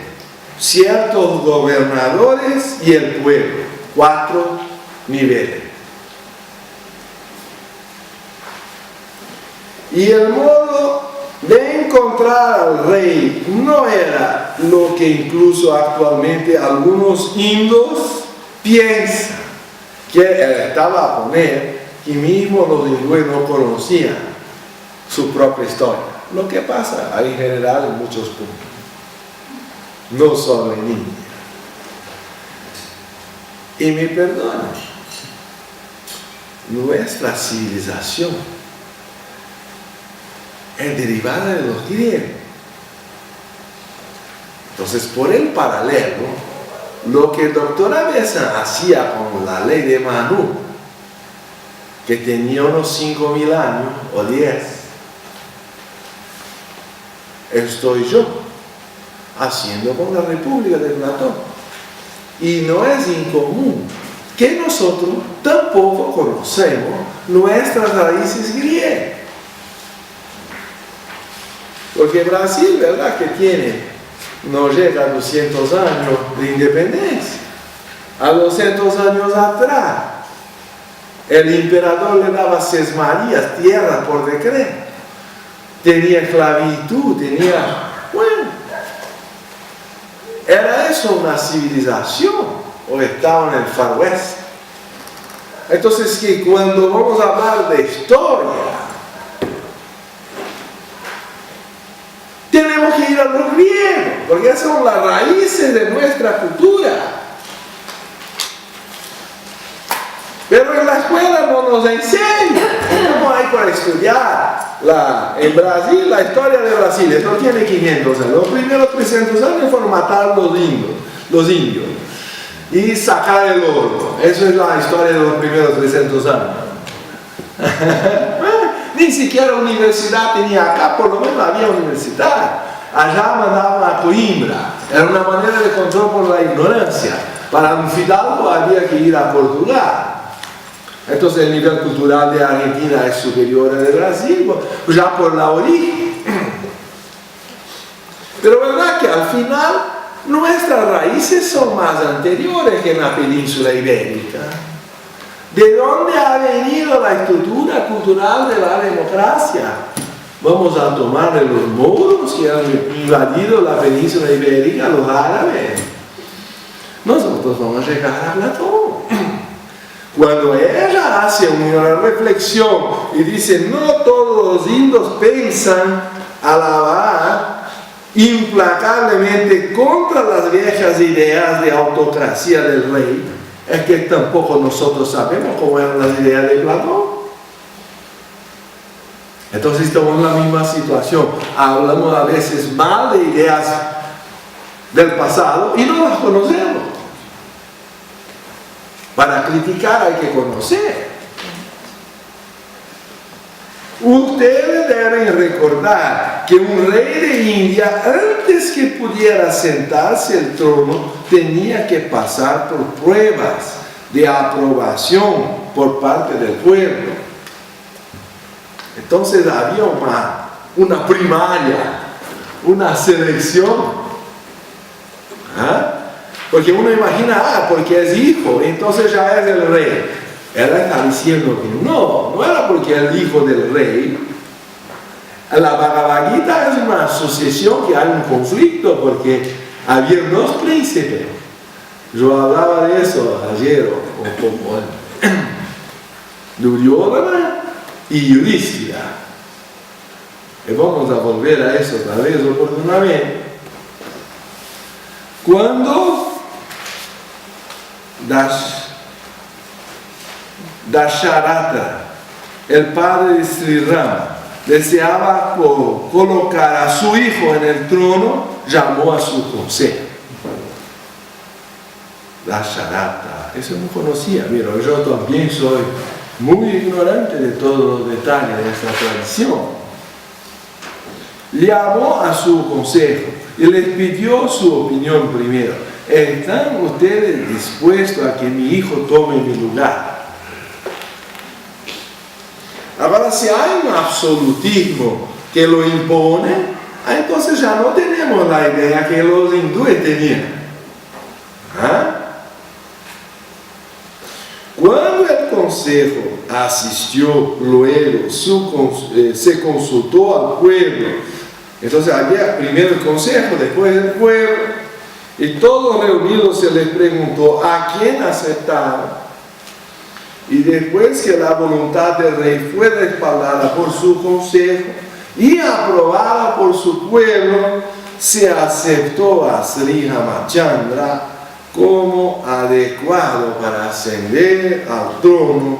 Speaker 1: ciertos gobernadores y el pueblo, 4 niveles. Y el modo de encontrar al rey no era lo que incluso actualmente algunos indos piensan, que él estaba a poner que mismo los hindúes no conocían su propia historia. Lo que pasa en general en muchos puntos, no solo en India. Y me perdonan, nuestra civilización es derivada de los griegos. Entonces, por el paralelo, lo que el doctor Abesa hacía con la ley de Manu, que tenía unos 5.000 años o 10, estoy yo haciendo con la República de Platón. Y no es incomún que nosotros tampoco conocemos nuestras raíces griegas. Porque Brasil, ¿verdad?, que tiene, no llega a 200 años de independencia. A 200 años atrás, el emperador le daba sesmarías, tierra por decreto. Tenía esclavitud, bueno, ¿era eso una civilización o estaba en el Far West? Entonces, que cuando vamos a hablar de historia, tenemos que ir a los griegos, porque esas son las raíces de nuestra cultura. Pero en la escuela no nos enseñan. ¿Cómo hay para estudiar en Brasil la historia de Brasil? Esto tiene 500 años. Los primeros 300 años fueron matar los indios y sacar el oro. Eso es la historia de los primeros 300 años. Ni siquiera universidad tenía acá, por lo menos había universidad. Allá mandaban a Coimbra. Era una manera de control por la ignorancia. Para un fidalgo había que ir a Portugal. Entonces el nivel cultural de Argentina es superior al de Brasil, ya por la origen. Pero verdad que al final nuestras raíces son más anteriores que en la península ibérica. ¿De dónde ha venido la estructura cultural de la democracia? Vamos a tomar de los moros que han invadido la península ibérica, los árabes. Nosotros vamos a llegar a Platón. Cuando ella hace una reflexión y dice, no todos los indos piensan alabar implacablemente contra las viejas ideas de autocracia del rey, es que tampoco nosotros sabemos cómo eran las ideas de Platón. Entonces estamos en la misma situación. Hablamos a veces mal de ideas del pasado y no las conocemos. Para criticar hay que conocer. Ustedes deben recordar que un rey de India, antes que pudiera sentarse el trono, tenía que pasar por pruebas de aprobación por parte del pueblo. Entonces había una primaria, una selección. ¿Ah? Porque uno imagina, porque es hijo, entonces ya es el rey. Él está diciendo que no era porque es el hijo del rey. La Bhagavad Gita es una sucesión que hay un conflicto, porque había 2 príncipes. Yo hablaba de eso ayer, Duryodhana y Yudhishthira. Y vamos a volver a eso otra vez oportunamente. Cuando Dasharatha, el padre de Sri Rama, deseaba colocar a su hijo en el trono, llamó a su consejo. Dasharatha, eso no conocía. Mira, yo también soy muy ignorante de todos los detalles de esta tradición. llamó a su consejo y les pidió su opinión primero. ¿Están ustedes dispuestos a que mi hijo tome mi lugar? Ahora, si hay un absolutismo que lo impone, entonces ya no tenemos la idea que los hindúes tenían. ¿Ah? Cuando el consejo asistió luego, se consultó al pueblo. Entonces había primero el consejo, después el pueblo, y todos reunidos se les preguntó a quién aceptaron. Y después que la voluntad del rey fue respaldada por su consejo y aprobada por su pueblo, se aceptó a Sri Ramachandra como adecuado para ascender al trono,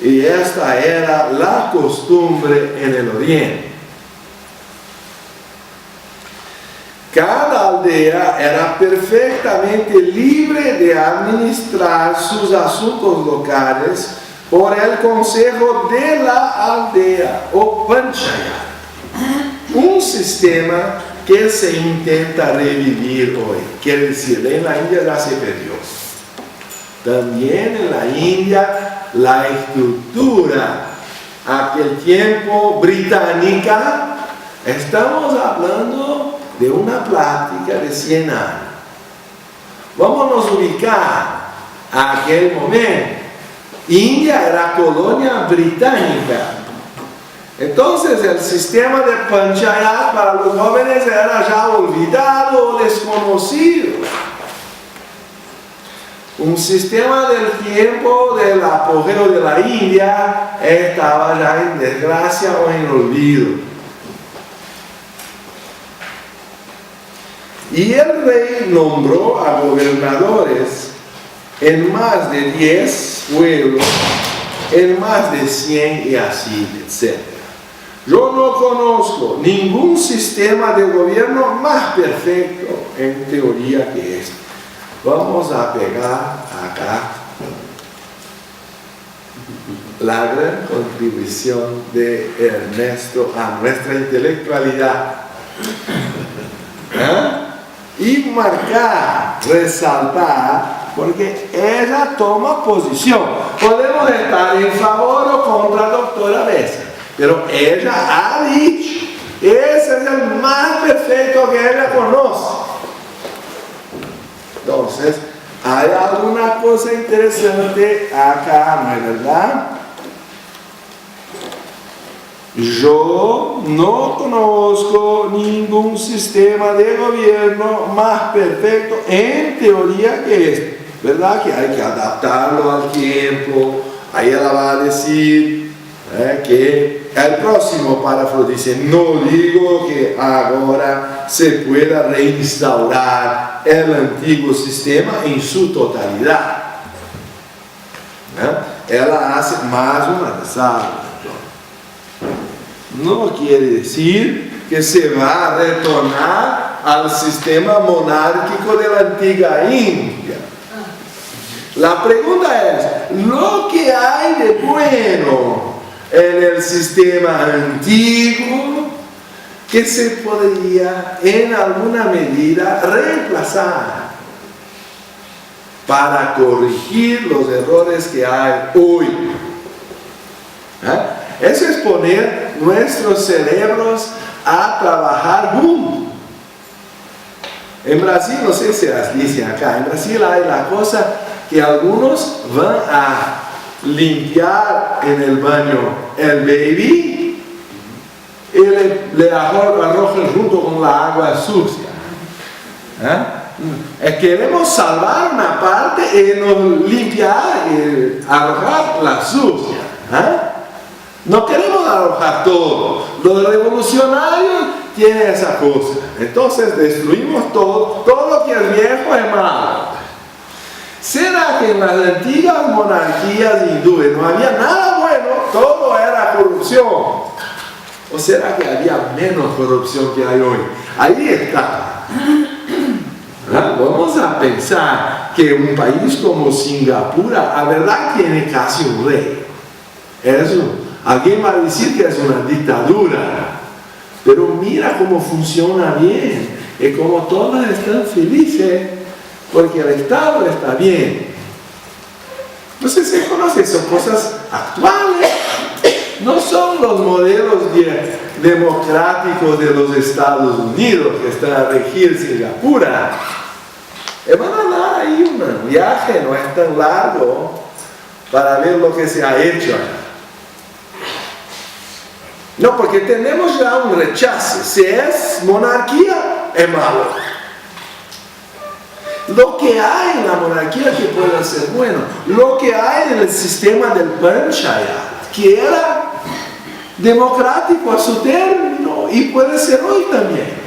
Speaker 1: y esta era la costumbre en el Oriente. Cada aldea era perfectamente libre de administrar sus asuntos locales por el consejo de la aldea o panchayat, un sistema que se intenta revivir hoy. Quiere decir, en la India ya se perdió. También en la India la estructura, aquel tiempo británica, estamos hablando de una plática de 100 años. Vámonos a ubicar a aquel momento. India era colonia británica. Entonces el sistema de panchayat para los jóvenes era ya olvidado o desconocido. Un sistema del tiempo del apogeo de la India estaba ya en desgracia o en olvido. Y el rey nombró a gobernadores en más de 10 pueblos, en más de 100 y así, etc. Yo no conozco ningún sistema de gobierno más perfecto en teoría que este. Vamos a pegar acá la gran contribución de Ernesto a nuestra intelectualidad. Y marcar, resaltar, porque ella toma posición. Podemos estar en favor o contra la doctora Bessa, pero ella ha dicho, ese es el más perfecto que ella conoce. Entonces, hay alguna cosa interesante acá, ¿no es verdad? Yo no conozco ningún sistema de gobierno más perfecto en teoría que este. ¿Verdad? Que hay que adaptarlo al tiempo. Ahí ella va a decir que el próximo párrafo dice: no digo que ahora se pueda reinstaurar el antiguo sistema en su totalidad. Ella hace más una resalva. No quiere decir que se va a retornar al sistema monárquico de la antigua India. La pregunta es, ¿lo que hay de bueno en el sistema antiguo que se podría en alguna medida reemplazar para corregir los errores que hay hoy? Eso es poner nuestros cerebros a trabajar juntos. En Brasil, no sé si las dicen acá, en Brasil hay la cosa que algunos van a limpiar en el baño el baby y le arrojan junto con la agua sucia. Queremos salvar una parte y no limpiar y arrojar la sucia. No queremos arrojar todo. Los revolucionarios tienen esa cosa. Entonces destruimos todo. Todo lo que es viejo es malo. ¿Será que en las antiguas monarquías hindúes no había nada bueno? Todo era corrupción. ¿O será que había menos corrupción que hay hoy? Ahí está. Vamos a pensar que un país como Singapur, la verdad, tiene casi un rey. Eso. Alguien va a decir que es una dictadura, Pero mira cómo funciona bien y cómo todas están felices porque el Estado está bien. Entonces se conoce, son cosas actuales, no son los modelos democráticos de los Estados Unidos que están a regir Singapur. Van a dar ahí un viaje, no es tan largo, para ver lo que se ha hecho allá. No, porque tenemos ya un rechazo. Si es monarquía, es malo. Lo que hay en la monarquía que puede ser bueno, lo que hay en el sistema del Panchayat, que era democrático a su término y puede ser hoy también.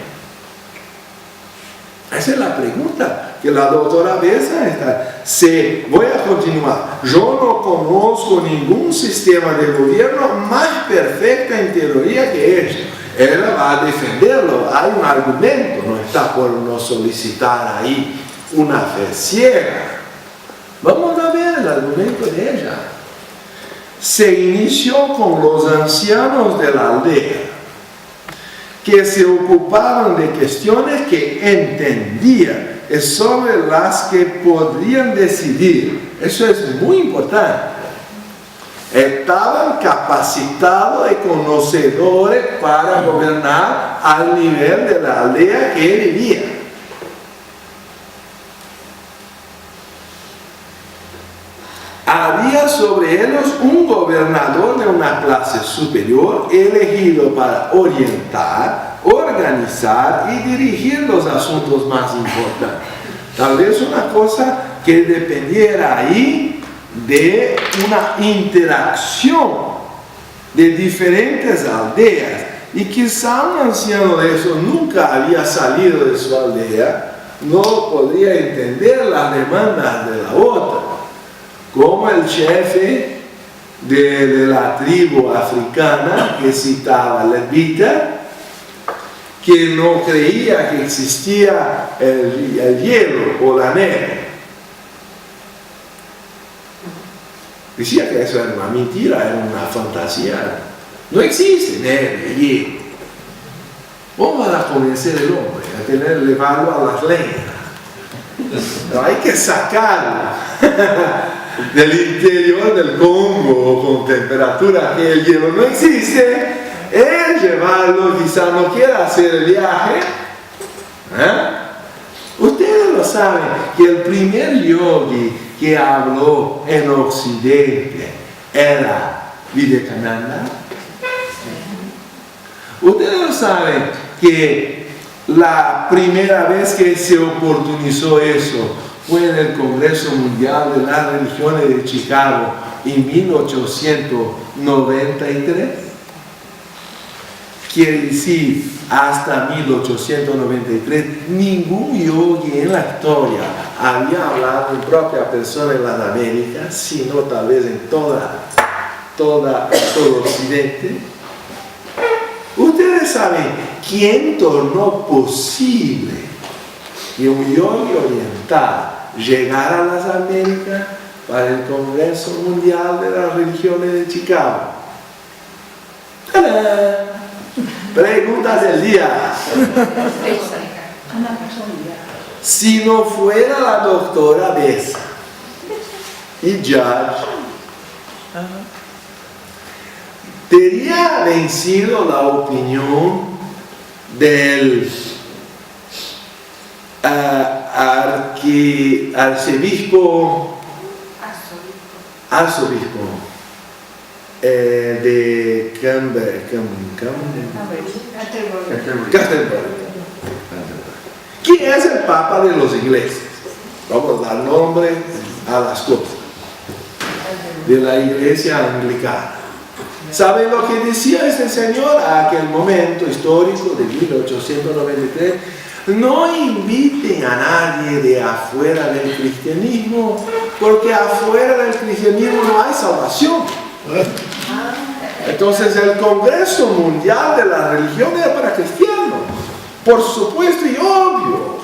Speaker 1: Esa es la pregunta que la doctora Besa está. Voy a continuar. Yo no conozco ningún sistema de gobierno más perfecto en teoría que ella. Ella va a defenderlo. Hay un argumento, no está por no solicitar ahí una fe ciega. Vamos a ver el argumento de ella. Se inició con los ancianos de la aldea, que se ocupaban de cuestiones que entendían y sobre las que podrían decidir. Eso es muy importante. Estaban capacitados y conocedores para gobernar al nivel de la aldea que vivían. Había sobre ellos un gobernador de una clase superior elegido para orientar, organizar y dirigir los asuntos más importantes. Tal vez una cosa que dependiera ahí de una interacción de diferentes aldeas. Y quizá un anciano de eso nunca había salido de su aldea, no podría entender las demandas de la otra. Como el jefe de la tribu africana que citaba Levita, que no creía que existía el hielo o la nieve. Decía que eso era una mentira, era una fantasía. No existe nieve, hielo. ¿Cómo van a convencer al hombre a tenerle valor a las leñas? No, hay que sacarlo del interior del Congo con temperatura que el hielo no existe, es llevarlo, quizá no quiera hacer el viaje. Ustedes lo saben, que el primer yogi que habló en Occidente era Vivekananda. Ustedes lo saben que la primera vez que se oportunizó eso fue en el Congreso Mundial de las Religiones de Chicago en 1893. Quiere decir, hasta 1893, ningún yogi en la historia había hablado en propia persona en las Américas, sino tal vez en todo Occidente. Ustedes saben quién tornó posible que un yogi oriental llegara a las Américas para el Congreso Mundial de las Religiones de Chicago. ¡Tarán! Preguntas del día. Si no fuera la doctora Besa y George, ¿tería vencido la opinión del arzobispo de Canterbury, que es el Papa de los ingleses? Vamos a dar nombre a las cosas, de la iglesia anglicana. ¿Saben lo que decía este señor a aquel momento histórico de 1893? No inviten a nadie de afuera del cristianismo, porque afuera del cristianismo no hay salvación. Entonces el Congreso Mundial de la Religión es para cristianos, por supuesto y obvio.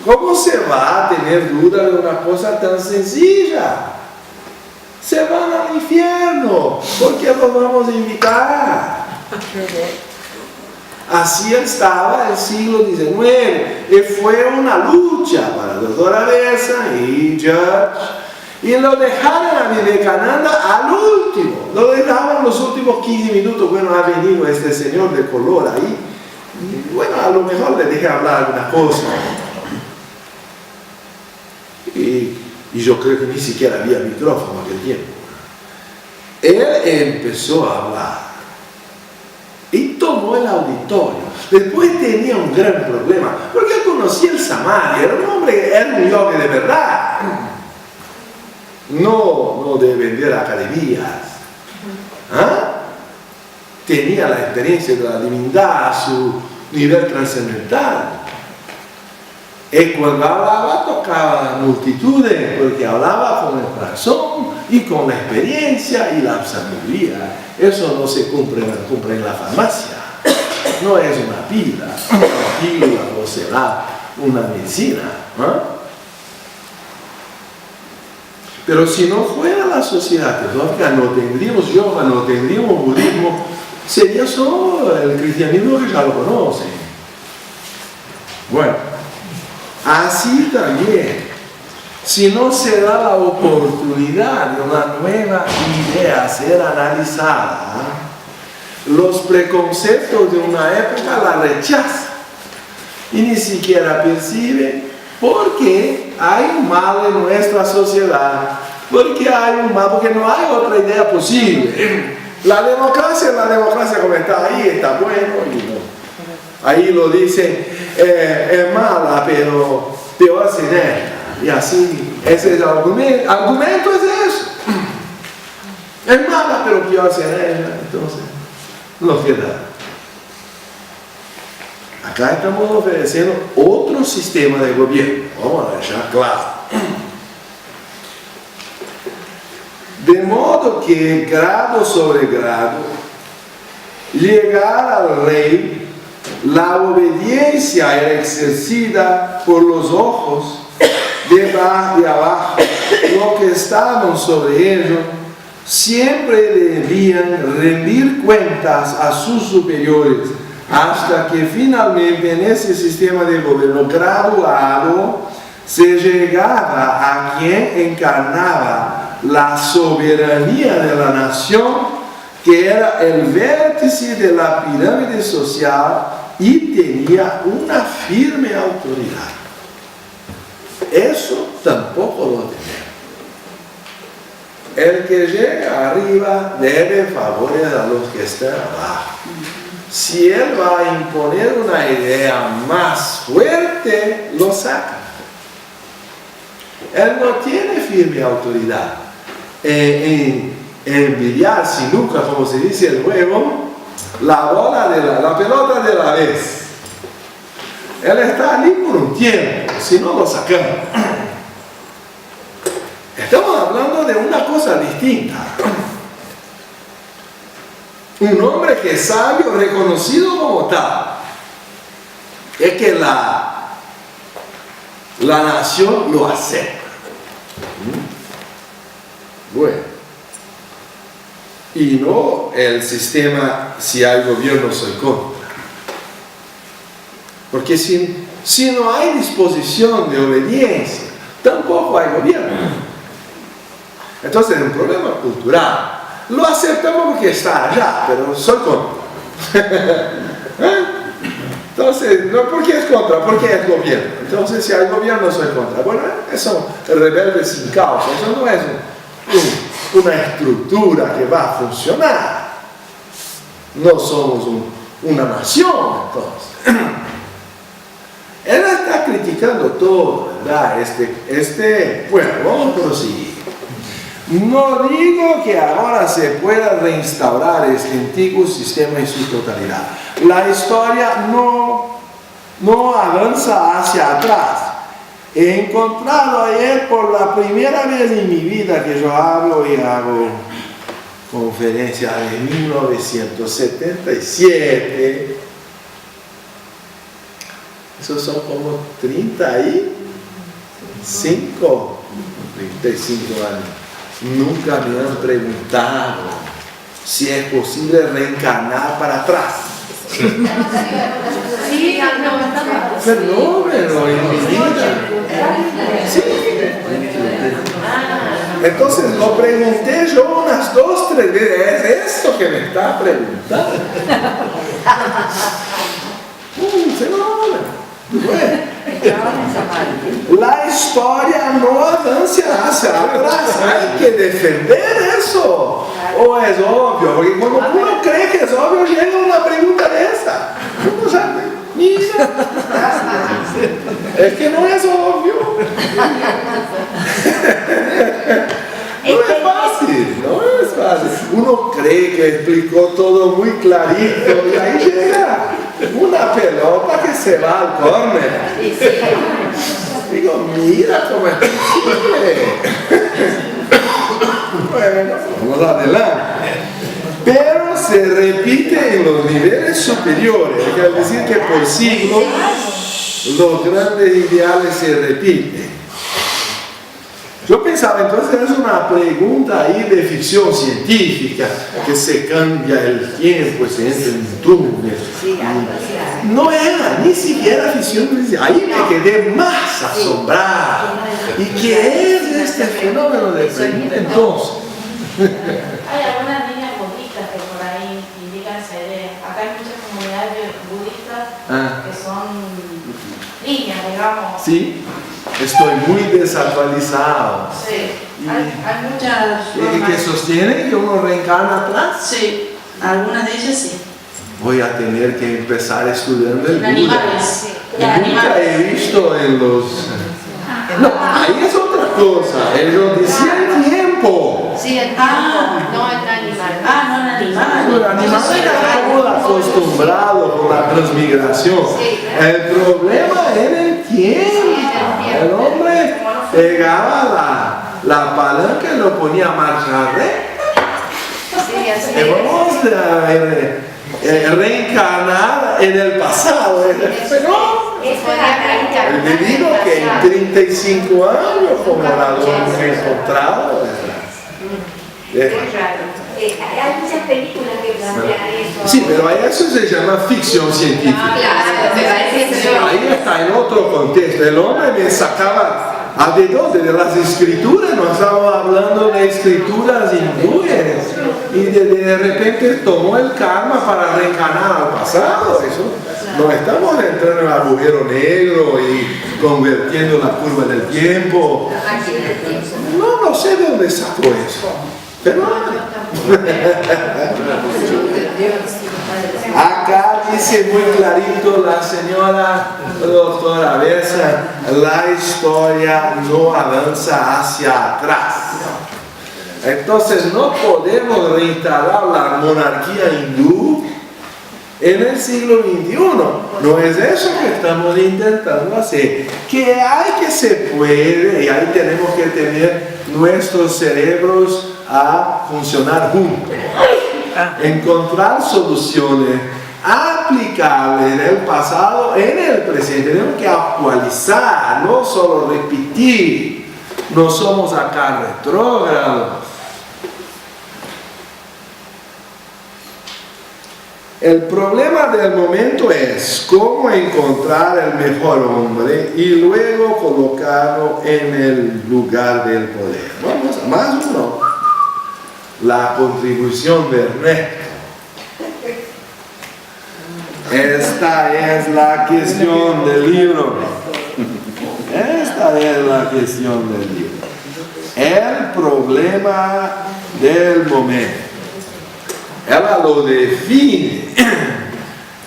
Speaker 1: ¿Cómo se va a tener duda de una cosa tan sencilla? Se van al infierno, ¿por qué los vamos a invitar? Así estaba el siglo XIX y fue una lucha para el doctor Aversa y George. Y lo dejaron a Vivekananda al último, lo dejaban los últimos 15 minutos. Bueno, ha venido este señor de color ahí, y bueno, a lo mejor le dejé hablar alguna cosa. Y yo creo que ni siquiera había micrófono aquel tiempo. Él empezó a hablar y tomó el auditorio. Después tenía un gran problema, porque él conocía el Samadhi, era un yogi de verdad. No de vender academias. ¿Ah? Tenía la experiencia de la divinidad a su nivel trascendental. Y cuando hablaba, tocaba a multitudes, porque hablaba con el corazón y con la experiencia y la sabiduría. Eso no se compra en la farmacia. No es una píldora o será una medicina. ¿Ah? Pero si no fuera la sociedad teosófica, no tendríamos yoga, no tendríamos budismo, sería solo el cristianismo que ya lo conocen. Bueno, así también, si no se da la oportunidad de una nueva idea ser analizada, los preconceptos de una época la rechazan y ni siquiera perciben. Porque hay un mal en nuestra sociedad, porque no hay otra idea posible. La democracia como está ahí, está bueno, y no. Ahí lo dice, es mala, pero peor sin ella. Y así, ese es el argumento es eso. Es mala, pero peor sin ella, entonces, no queda. Acá estamos ofreciendo otro sistema de gobierno, vamos a dejar claro. De modo que grado sobre grado, llegar al rey, la obediencia era exercida por los ojos de abajo, los que estaban sobre ellos, siempre debían rendir cuentas a sus superiores, hasta que finalmente en ese sistema de gobierno graduado se llegaba a quien encarnaba la soberanía de la nación, que era el vértice de la pirámide social y tenía una firme autoridad. Eso tampoco lo tenemos. El que llega arriba debe favores a los que están abajo. Si él va a imponer una idea más fuerte, lo saca. Él no tiene firme autoridad en envidiar, si nunca, como se dice el juego, la pelota de la vez. Él está allí por un tiempo, si no lo sacamos. Estamos hablando de una cosa distinta. Un hombre que es sabio, reconocido como tal, es que la nación lo acepta. Bueno, y no el sistema, si hay gobierno soy contra. Porque si no hay disposición de obediencia, tampoco hay gobierno. Entonces es un problema cultural. Lo aceptamos porque está allá, pero soy contra. Entonces, no porque es contra, porque es gobierno. Entonces, si hay gobierno, soy contra. Bueno, eso es rebelde sin causa. Eso no es una estructura que va a funcionar. No somos una nación, entonces. Él está criticando todo, ¿verdad? Bueno, vamos a proseguir. No digo que ahora se pueda reinstaurar este antiguo sistema en su totalidad. La historia no avanza hacia atrás. He encontrado ayer por la primera vez en mi vida que yo hablo y hago conferencia de 1977. Esos son como 35 años. Nunca me han preguntado si es posible reencarnar para atrás. Fenómeno en mi vida. Sí. Entonces lo pregunté yo unas 2, 3 veces. ¿Es esto que me está preguntando? Fenómeno. Bueno. La historia no avanza hacia atrás. Hay que defender eso. O es obvio, porque cuando uno cree que es obvio, llega una pregunta de esa. Uno ya mira. Es que no es obvio. No es fácil, no es fácil. Uno cree que explicó todo muy clarito y ahí llega una pelota que se va al córner. Digo, mira cómo es posible. Bueno, vamos adelante. Pero se repite en los niveles superiores. Quiere decir que por siglos los grandes ideales se repiten. Yo pensaba, entonces es una pregunta ahí de ficción científica, que se cambia el tiempo, se entra en un túnel. No era ni siquiera ficción, ahí me quedé más asombrado. ¿Y qué es este fenómeno de pregunta entonces?
Speaker 6: Hay algunas líneas budistas que por ahí indican esa idea. Acá hay muchas comunidades budistas que son líneas, digamos.
Speaker 1: Sí. Estoy muy desactualizado.
Speaker 6: Sí, hay muchas
Speaker 1: ¿Y que sostienen que uno reencarna atrás?
Speaker 6: Sí, algunas de ellas sí.
Speaker 1: Voy a tener que empezar estudiando el Buda.
Speaker 6: Animales.
Speaker 1: Nunca he visto en los... No, ahí es otra cosa. Ellos decían tiempo.
Speaker 2: Sí, el tiempo, no el animal.
Speaker 6: No el animal.
Speaker 1: El animal estamos acostumbrados por la transmigración. El problema era el tiempo. El hombre pegaba la palanca y lo ponía a marchar recta.
Speaker 2: Sí, así
Speaker 1: Y vamos a reencarnar en el pasado. Pero le digo que en 35 años, como la hemos encontrado,
Speaker 7: hay muchas películas que plantean eso.
Speaker 1: sí, pero eso se llama ficción científica. Ahí está en otro contexto. El hombre me sacaba ¿de dónde? De las escrituras. Nos estamos hablando de escrituras hindúes. Y de repente tomó el karma para reencarnar al pasado. Eso no estamos entrando en el agujero negro y convirtiendo la curva del tiempo. No sé de dónde sacó eso. Pero acá dice muy clarito la señora doctora Bessa, la historia no avanza hacia atrás. Entonces no podemos reinstalar la monarquía hindú en el siglo XXI. No es eso que estamos intentando hacer. Que hay que se puede, y ahí tenemos que tener nuestros cerebros a funcionar juntos. Encontrar soluciones aplicables en el pasado, en el presente. Tenemos que actualizar, no solo repetir. No somos acá retrógrados. El problema del momento es cómo encontrar el mejor hombre y luego colocarlo en el lugar del poder. Vamos a más uno. La contribución de Ernesto. Esta es la cuestión del libro. Esta es la cuestión del libro. El problema del momento. Ella lo define.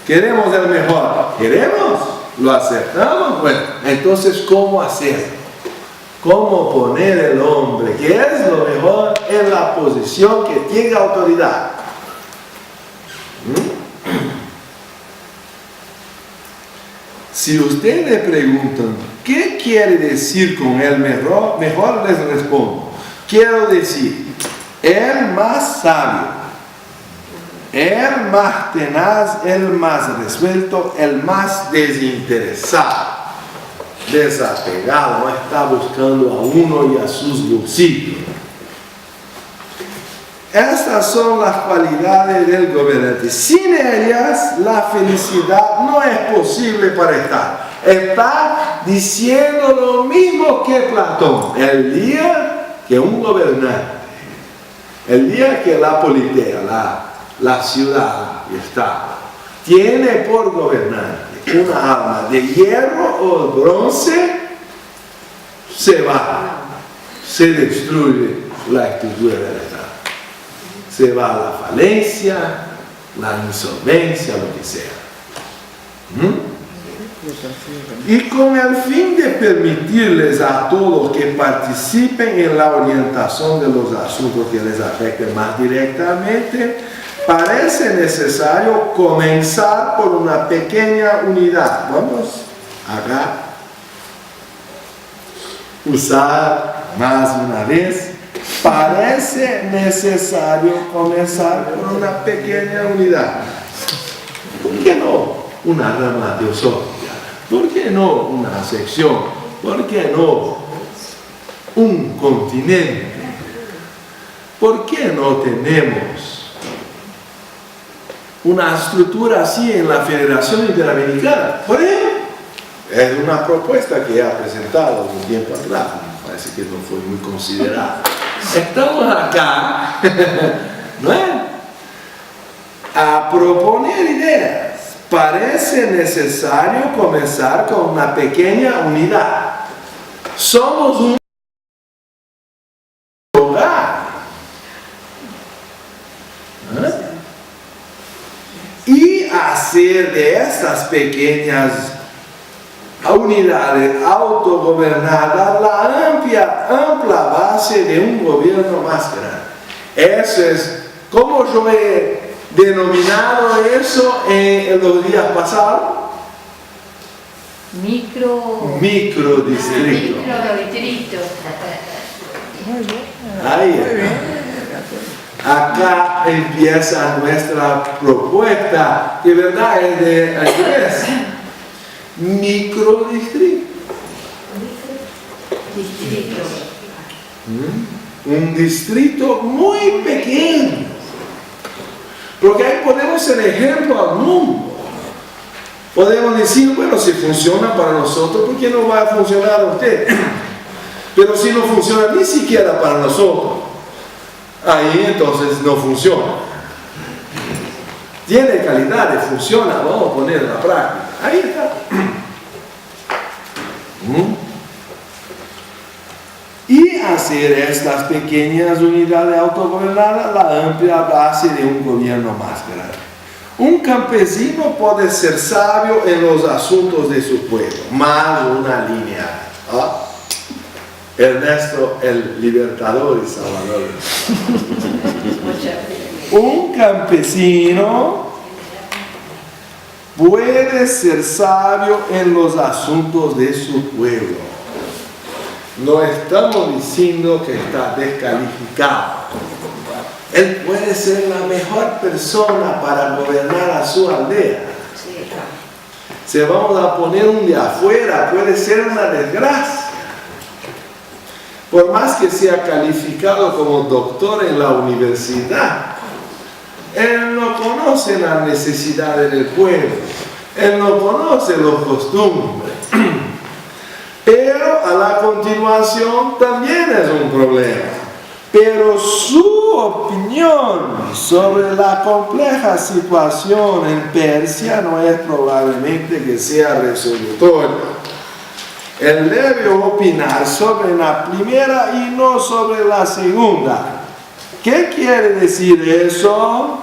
Speaker 1: Queremos el mejor. ¿Queremos? ¿Lo aceptamos? Bueno, entonces, ¿cómo hacer? ¿Cómo poner el hombre, que es lo mejor, en la posición que tiene autoridad? Si ustedes le preguntan, ¿qué quiere decir con el mejor? Mejor les respondo. Quiero decir, el más sabio, el más tenaz, el más resuelto, el más desinteresado, desapegado, no está buscando a uno y a sus bolsillos. Estas son las cualidades del gobernante. Sin ellas, la felicidad no es posible para estar. Está diciendo lo mismo que Platón. El día que un gobernante, el día que la politea, la ciudad y Estado, tiene por gobernante una alma de hierro o bronce, se va, se destruye la estructura del Estado. Se va a la falencia, la insolvencia, lo que sea. Y con el fin de permitirles a todos que participen en la orientación de los asuntos que les afecten más directamente, parece necesario comenzar por una pequeña unidad. Vamos acá usar más una vez. Parece necesario comenzar por una pequeña unidad. ¿Por qué no una rama teosófica? ¿Por qué no una sección? ¿Por qué no un continente? ¿Por qué no tenemos una estructura así en la Federación Interamericana? Por ejemplo, es una propuesta que ha presentado un tiempo atrás, me parece que no fue muy considerada. Estamos acá, ¿no es? A proponer ideas. Parece necesario comenzar con una pequeña unidad. Somos un hogar. Y hacer de estas pequeñas unidades autogobernadas la amplia base de un gobierno más grande. Eso es como yo he denominado eso en los días pasados.
Speaker 2: Microdistrito.
Speaker 1: Microdistrito. Ahí es. Acá empieza nuestra propuesta, que verdad es de Andrés. Microdistrito. Un distrito muy pequeño. Porque ahí podemos ser ejemplo al mundo. Podemos decir, bueno, si funciona para nosotros, ¿por qué no va a funcionar a usted? Pero si no funciona ni siquiera para nosotros, ahí entonces no funciona. Tiene calidad, funciona, vamos a poner en la práctica. Ahí está. Y hacer estas pequeñas unidades autogobernadas la amplia base de un gobierno más grande. Un campesino puede ser sabio en los asuntos de su pueblo, más una línea. ¿Ah? Ernesto, el libertador y salvador. Un campesino puede ser sabio en los asuntos de su pueblo. No estamos diciendo que está descalificado. Él puede ser la mejor persona para gobernar a su aldea. Si vamos a poner un de afuera, puede ser una desgracia. Por más que sea calificado como doctor en la universidad, él no conoce las necesidades del pueblo. Él no conoce los costumbres. Pero a la continuación también es un problema. Pero su opinión sobre la compleja situación en Persia no es probablemente que sea resolutoria. Él debe opinar sobre la primera y no sobre la segunda. ¿Qué quiere decir eso?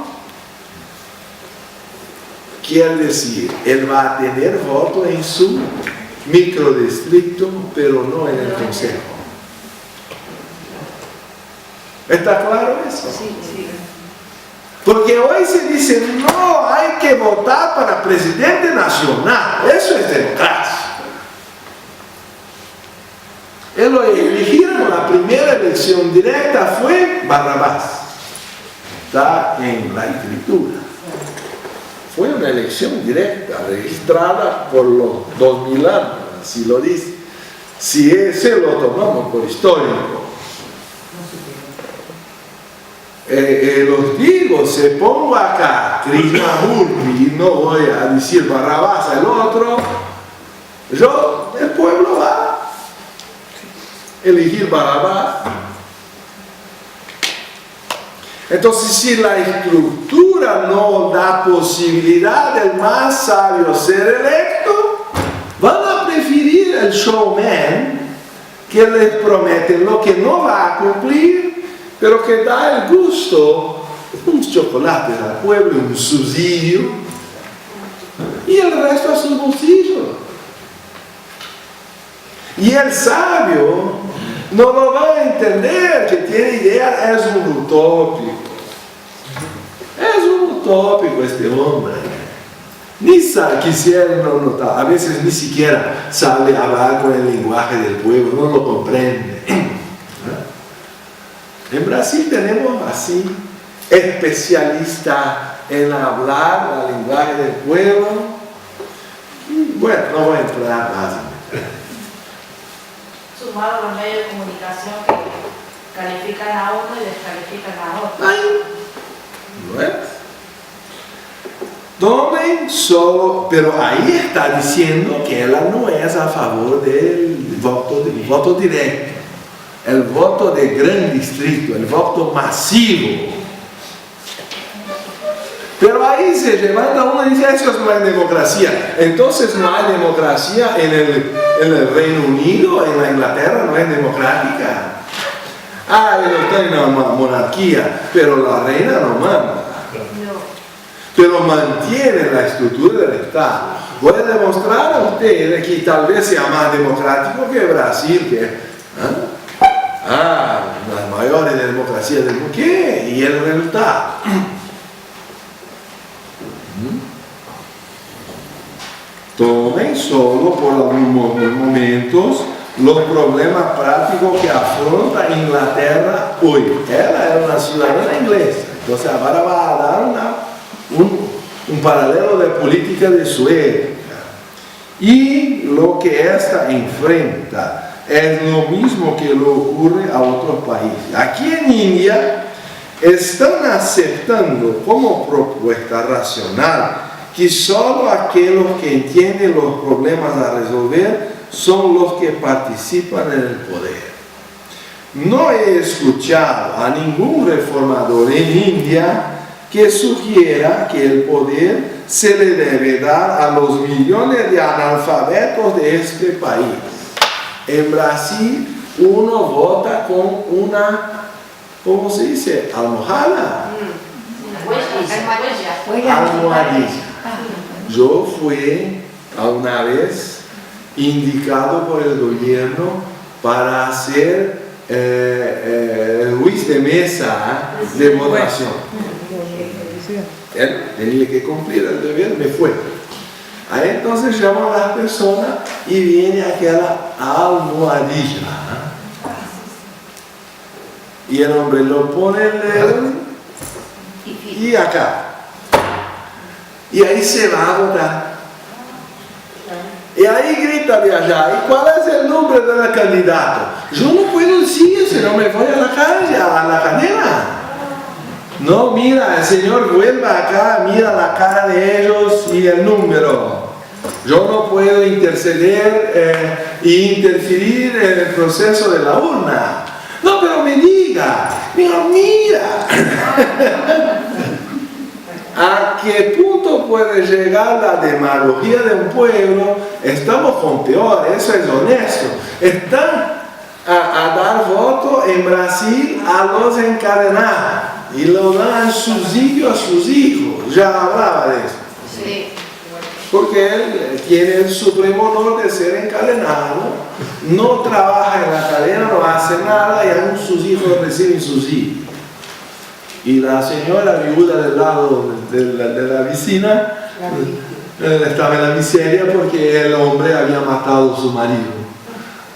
Speaker 1: Quiere decir, él va a tener voto en su microdistrito, pero no en el consejo. ¿Está claro eso?
Speaker 2: Sí, sí.
Speaker 1: Porque hoy se dice, no, hay que votar para presidente nacional. Eso es democracia. Él lo eligieron, la primera elección directa fue Barrabás. Está en la escritura. Fue una elección directa, registrada por los 2000 años, así lo dice. Si ese lo tomamos por histórico. los digo, se pongo acá, Krishnamurti, y no voy a decir Barrabás al otro, el pueblo va a elegir Barrabás. Entonces, si la estructura no da posibilidad del más sabio ser electo, van a preferir el showman que les promete lo que no va a cumplir, pero que da el gusto, unos chocolates al pueblo, un subsidio, y el resto a sus bolsillos. Y el sabio no lo va a entender, que tiene idea, es un utópico. Es un utópico este hombre. Ni quisiera no notar, a veces ni siquiera sabe hablar con el lenguaje del pueblo, no lo comprende. En Brasil tenemos así, especialistas en hablar el lenguaje del pueblo. Bueno, no voy a entrar más.
Speaker 6: Sumado a los medios de comunicación que califican a uno y descalifican a otro.
Speaker 1: Ay, ¿no es? Tomen solo, pero ahí está diciendo que ella no es a favor del voto directo, el voto de gran distrito, el voto masivo. Pero ahí se levanta uno y dice, eso no es democracia. Entonces no hay democracia en el Reino Unido, en la Inglaterra no es democrática. No tiene una monarquía, pero la reina no manda. Pero mantiene la estructura del Estado. Voy a demostrar a ustedes que tal vez sea más democrático que Brasil, las mayores democracias del mundo. ¿Qué? Y el resultado. Tomen solo por algunos momentos los problemas prácticos que afronta Inglaterra hoy. Ella era una ciudadana inglesa, entonces ahora va a dar un paralelo de política de su época. Y lo que esta enfrenta es lo mismo que le ocurre a otros países. Aquí en India están aceptando como propuesta racional que solo aquellos que entienden los problemas a resolver son los que participan en el poder. No he escuchado a ningún reformador en India que sugiera que el poder se le debe dar a los millones de analfabetos de este país. En Brasil uno vota con una, ¿cómo se dice? Almohada. Almohadilla. Yo fui alguna vez indicado por el gobierno para ser juez de mesa de votación. Él tenía que cumplir el deber, me fue. Ahí entonces llamo a las personas y viene aquella almohadilla. Y el hombre lo pone en el dedo y acá. Y ahí se va a votar. Y ahí grita de allá, ¿y cuál es el nombre del candidato? Yo no puedo decir, si no me voy a la calle, a la cadena. No, mira, el señor vuelva acá, mira la cara de ellos y el número. Yo no puedo interceder e interferir en el proceso de la urna. No, pero me diga, mira. ¿A qué punto puede llegar la demagogia de un pueblo? Estamos con peor, eso es honesto. Están a dar voto en Brasil a los encadenados y lo dan subsidio a sus hijos. Ya hablaba de eso.
Speaker 2: Sí.
Speaker 1: Porque él tiene el supremo honor de ser encadenado, no trabaja en la cadena, no hace nada y aún sus hijos reciben subsidio. Y la señora viuda del lado de la vecina estaba en la miseria porque el hombre había matado a su marido.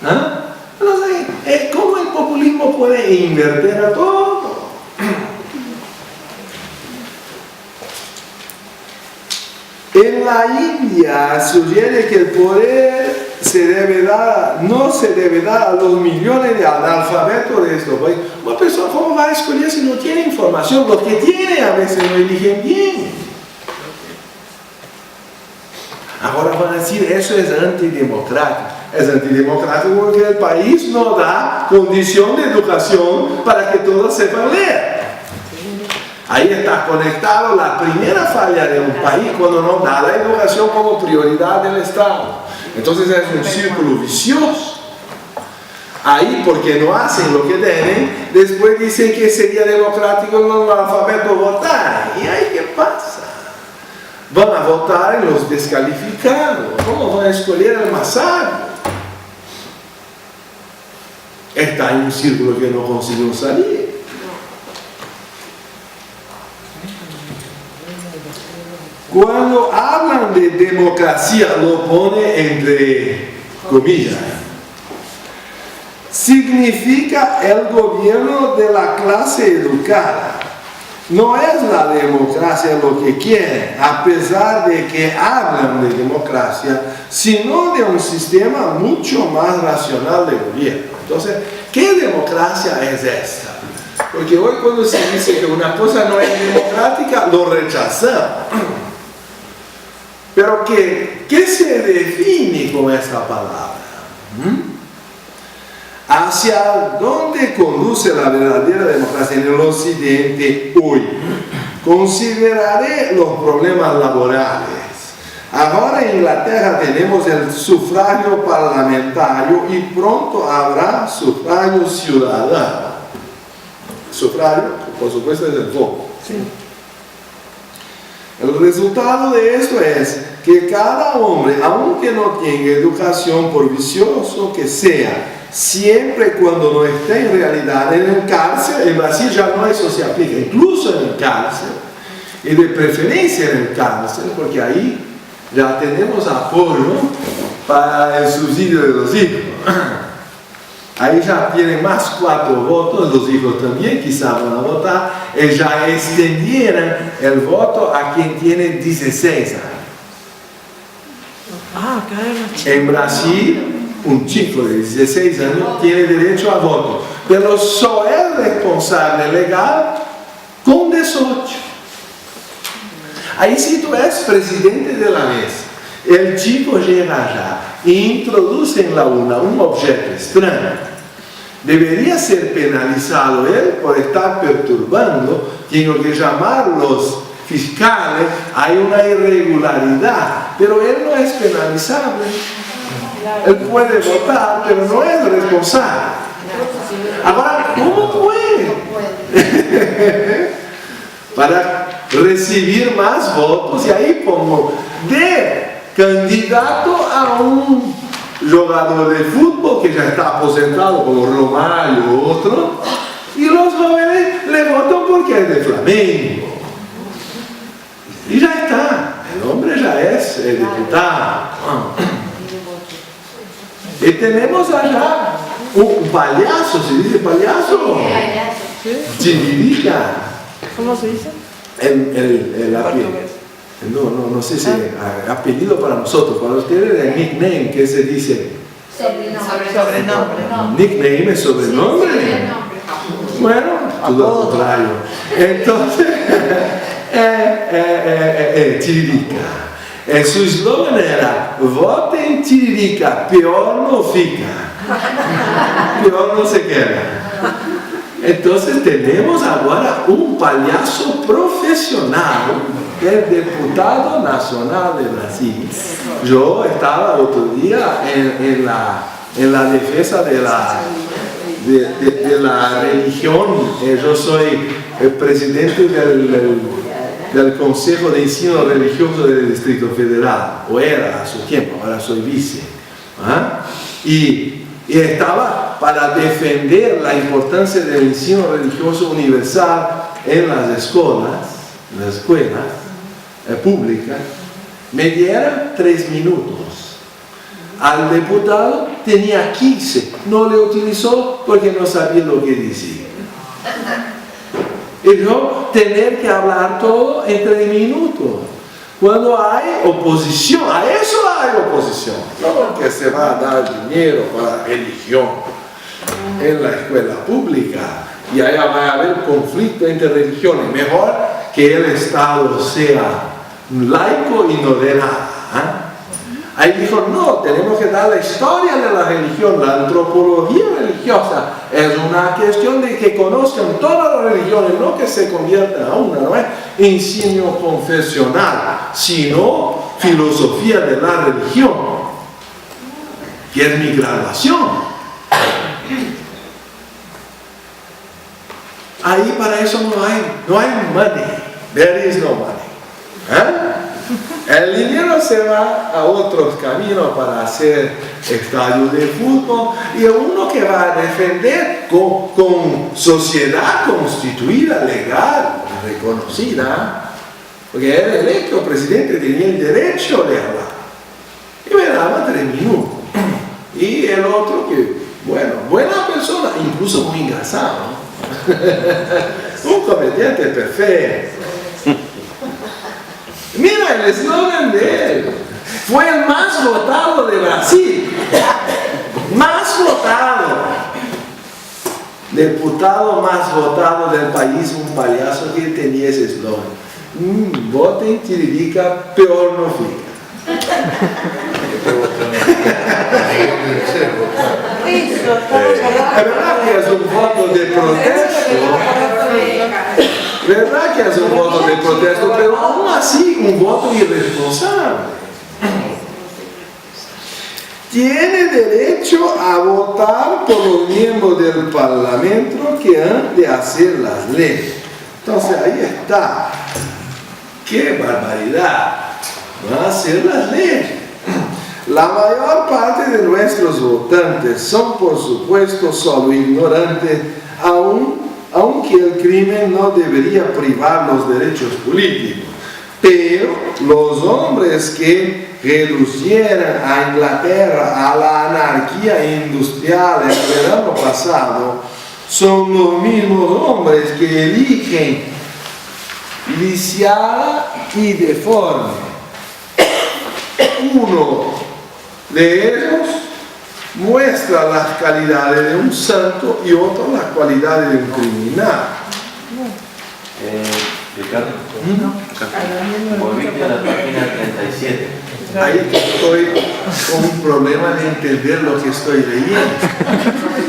Speaker 1: Entonces, ¿cómo el populismo puede invertir a todo? En la India sugiere que el poder no se debe dar a los millones de analfabetos de estos países. Una persona, ¿cómo va a escoger si no tiene información? Los que tienen a veces no eligen bien. Ahora van a decir, eso es antidemocrático. Es antidemocrático porque el país no da condición de educación para que todos sepan leer. Ahí está conectado la primera falla de un país cuando no da la educación como prioridad del Estado. Entonces es un círculo vicioso. Ahí, porque no hacen lo que deben, después dicen que sería democrático en los analfabetos votar. ¿Y ahí qué pasa? Van a votar en los descalificados. ¿Cómo van a escoger el más sabio? Está en un círculo que no conseguimos salir. Cuando hablan de democracia, lo pone entre comillas. Significa el gobierno de la clase educada. No es la democracia lo que quieren, a pesar de que hablan de democracia, sino de un sistema mucho más racional de gobierno. Entonces, ¿qué democracia es esta? Porque hoy cuando se dice que una cosa no es democrática, lo rechazamos. Pero ¿qué se define con esta palabra? ¿Hacia dónde conduce la verdadera democracia en el occidente hoy? Consideraré los problemas laborales. Ahora en Inglaterra tenemos el sufragio parlamentario y pronto habrá sufragio ciudadano. Sufragio, por supuesto, es el voto. Sí. El resultado de esto es que cada hombre, aunque no tenga educación, por vicioso que sea, siempre cuando no esté en realidad en el cárcel, en Brasil ya no eso se aplica, incluso en el cárcel, y de preferencia en el cárcel, porque ahí ya tenemos apoyo para el subsidio de los hijos. Ahí ya tienen más 4 votos, los hijos también quizás van a votar, y ya extendieran el voto a quien tiene 16 años. En Brasil, un chico de 16 años tiene derecho a voto, pero solo es responsable legal con 18. Ahí si tú eres presidente de la mesa, el chico llega allá e introduce en la urna un objeto extraño. Debería ser penalizado él por estar perturbando, tengo que llamar a los fiscales, hay una irregularidad, pero él no es penalizable. Él puede votar, pero no es responsable. Ahora, ¿cómo puede? Para recibir más votos, y ahí pongo de candidato a un jugador de fútbol que ya está aposentado como Romario o otro, y los jóvenes le votan porque es de Flamengo. Y ya está, el hombre ya es el diputado. Y tenemos allá un payaso, ¿se dice payaso? Tiririca.
Speaker 3: ¿Cómo se dice?
Speaker 1: El apellido. No sé si apellido para nosotros, para ustedes el nickname, que se dice.
Speaker 3: Sobrenombre.
Speaker 1: Nickname es sobrenombre. Bueno, todo lo contrario. Entonces, Tiririca. Su eslogan era: voten Tiririca, peor no fica. Peor no se queda. Entonces tenemos ahora un payaso profesional, el diputado nacional de Brasil. Yo estaba otro día en la defensa de la religión. Yo soy el presidente del Consejo de Ensino Religioso del Distrito Federal, o era a su tiempo, ahora soy vice. Y estaba para defender la importancia del ensino religioso universal en las escuelas públicas. Me dieron 3 minutos. Al diputado tenía 15, no le utilizó porque no sabía lo que decía. Y yo tener que hablar todo en 3 minutos. Cuando hay oposición, a eso hay oposición. No que se va a dar dinero para la religión en la escuela pública y allá va a haber conflicto entre religiones. Mejor que el Estado sea laico y no dé nada. Ahí dijo, no, tenemos que dar la historia de la religión, la antropología religiosa. Es una cuestión de que conozcan todas las religiones, no que se conviertan a una, no es enseño confesional, sino filosofía de la religión, que es mi graduación. Ahí para eso no hay money, there is no money. El dinero se va a otros caminos para hacer estadios de fútbol y uno que va a defender con sociedad constituida, legal, reconocida, porque era electo presidente, tenía el derecho de hablar. Y me daba 3 minutos. Y el otro que, bueno, buena persona, incluso muy engrasado, un comediante perfecto. Mira el eslogan de él. Fue el más votado de Brasil. Más votado. Diputado más votado del país, un payaso que tenía ese eslogan. Voten Tiririca, peor no fica. Es verdad que es un voto de protesto. ¿Verdad que es un voto de protesto? Pero aún así un voto irresponsable. Tiene derecho a votar por los miembros del Parlamento que han de hacer las leyes. Entonces ahí está. ¡Qué barbaridad! Van a hacer las leyes. La mayor parte de nuestros votantes son por supuesto solo ignorantes, aunque el crimen no debería privar los derechos políticos. Pero los hombres que reducieran a Inglaterra a la anarquía industrial el verano pasado son los mismos hombres que eligen lisiada y deforme. Uno de ellos muestra las calidades de un santo y otro las cualidades de un criminal.
Speaker 5: Ricardo, volviste a la página 37.
Speaker 1: Ahí que estoy con un problema de entender lo que estoy leyendo.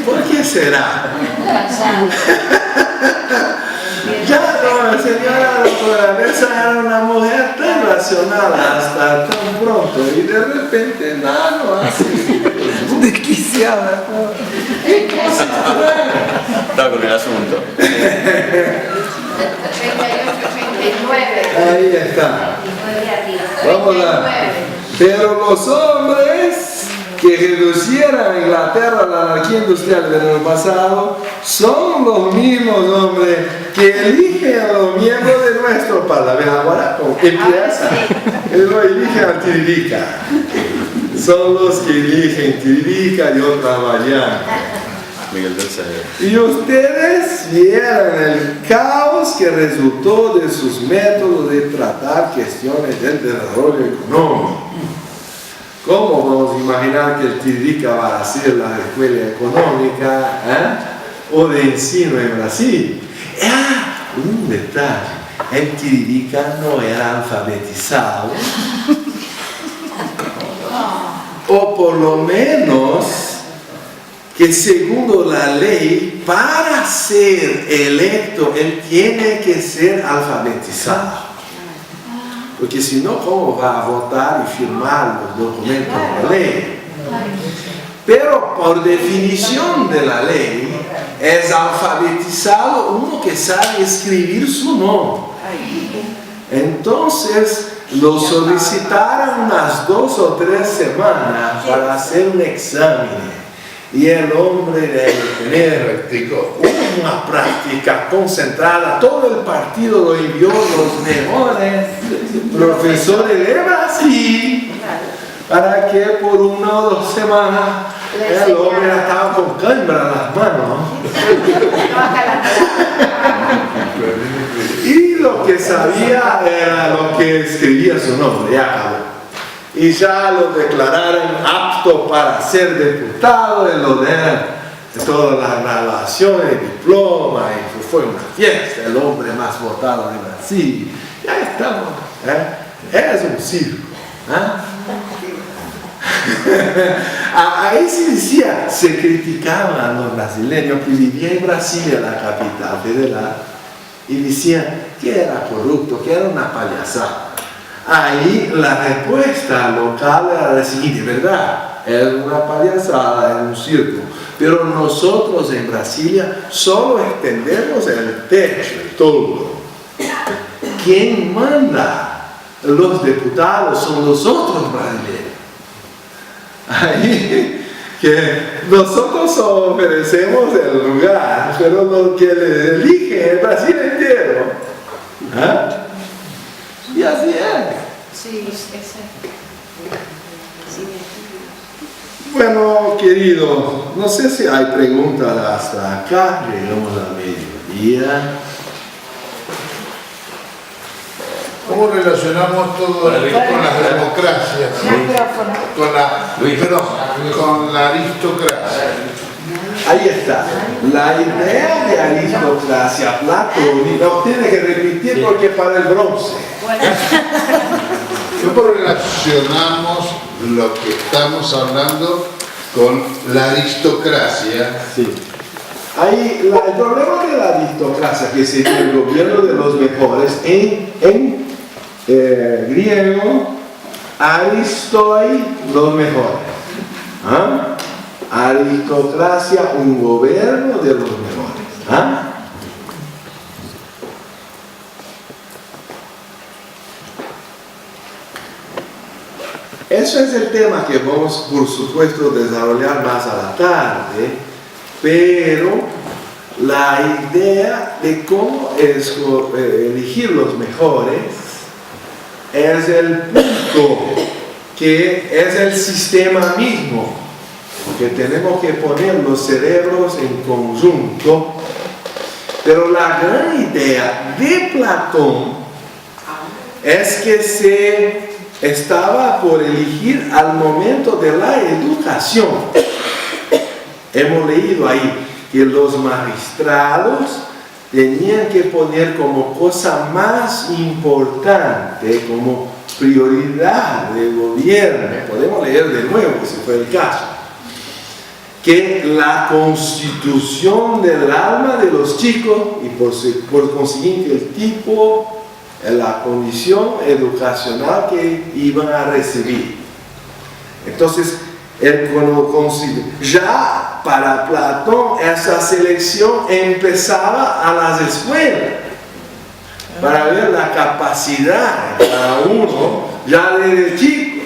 Speaker 1: ¿Por qué será? Ya no, señora doctora, esa era una mujer tan racional hasta tan pronto y de repente nada, no así.
Speaker 3: Desquiciada.
Speaker 5: Estaba con el asunto.
Speaker 2: 89.
Speaker 1: Ahí está. Vamos a. Pero los hombres que reducieran a Inglaterra a la anarquía industrial del año pasado son los mismos hombres que eligen a los miembros de nuestro parlamento. Ahora empieza. Él lo elige a Tiririca. Son los que eligen Tiririca y otras variantes. Y ustedes vieron el caos que resultó de sus métodos de tratar cuestiones del desarrollo económico. ¿Cómo vamos a imaginar que el Tiririca va a hacer la escuela económica o de ensino en Brasil? Un detalle, el Tiririca no era alfabetizado, o por lo menos que según la ley, para ser electo, él tiene que ser alfabetizado. Porque si no, ¿cómo va a votar y firmar los documentos de la ley? Pero por definición de la ley, es alfabetizado uno que sabe escribir su nombre. Entonces, lo solicitaron unas 2 o 3 semanas para hacer un examen. Y el hombre debe tener una práctica concentrada. Todo el partido lo envió los mejores profesores de Brasil para que por 1 o 2 semanas el hombre estaba con cambra en las manos. Y lo que sabía era lo que escribía su nombre, ya acabó. Y ya lo declararon apto para ser diputado, y lo dejan todas las graduaciones, diploma, y fue una fiesta, el hombre más votado de Brasil. Ya estamos, es un circo. Ahí se decía, se criticaban a los brasileños que vivían en Brasilia, la capital federal, y decían que era corrupto, que era una payasada. Ahí la respuesta local era la siguiente, ¿verdad? Es una payasada, es un circo. Pero nosotros en Brasilia solo extendemos el techo, el toldo. ¿Quién manda? Los diputados son los otros brasileños. Ahí que nosotros ofrecemos el lugar, pero lo que les elige el Brasil entero. Y así es.
Speaker 6: Sí, exacto.
Speaker 1: Bueno, querido, no sé si hay preguntas hasta acá, llegamos a mediodía.
Speaker 4: ¿Cómo relacionamos todo esto con las democracias? Con la aristocracia.
Speaker 1: Ahí está. La idea de aristocracia platónica, tiene que repetir porque para el bronce.
Speaker 4: ¿Cómo relacionamos lo que estamos hablando con la aristocracia?
Speaker 1: Sí. Ahí, el problema de la aristocracia, que sería el gobierno de los mejores, en griego, aristoi, los mejores. Aristocracia, un gobierno de los mejores. Eso es el tema que vamos, por supuesto, desarrollar más a la tarde, pero la idea de cómo elegir los mejores es el punto, que es el sistema mismo, que tenemos que poner los cerebros en conjunto. Pero la gran idea de Platón es que se estaba por elegir al momento de la educación. Hemos leído ahí que los magistrados tenían que poner como cosa más importante, como prioridad del gobierno, podemos leer de nuevo si fue el caso, que la constitución del alma de los chicos y por consiguiente el tipo, la condición educacional que iban a recibir. Entonces, ya para Platón esa selección empezaba a las escuelas para ver la capacidad de cada uno ya desde chico,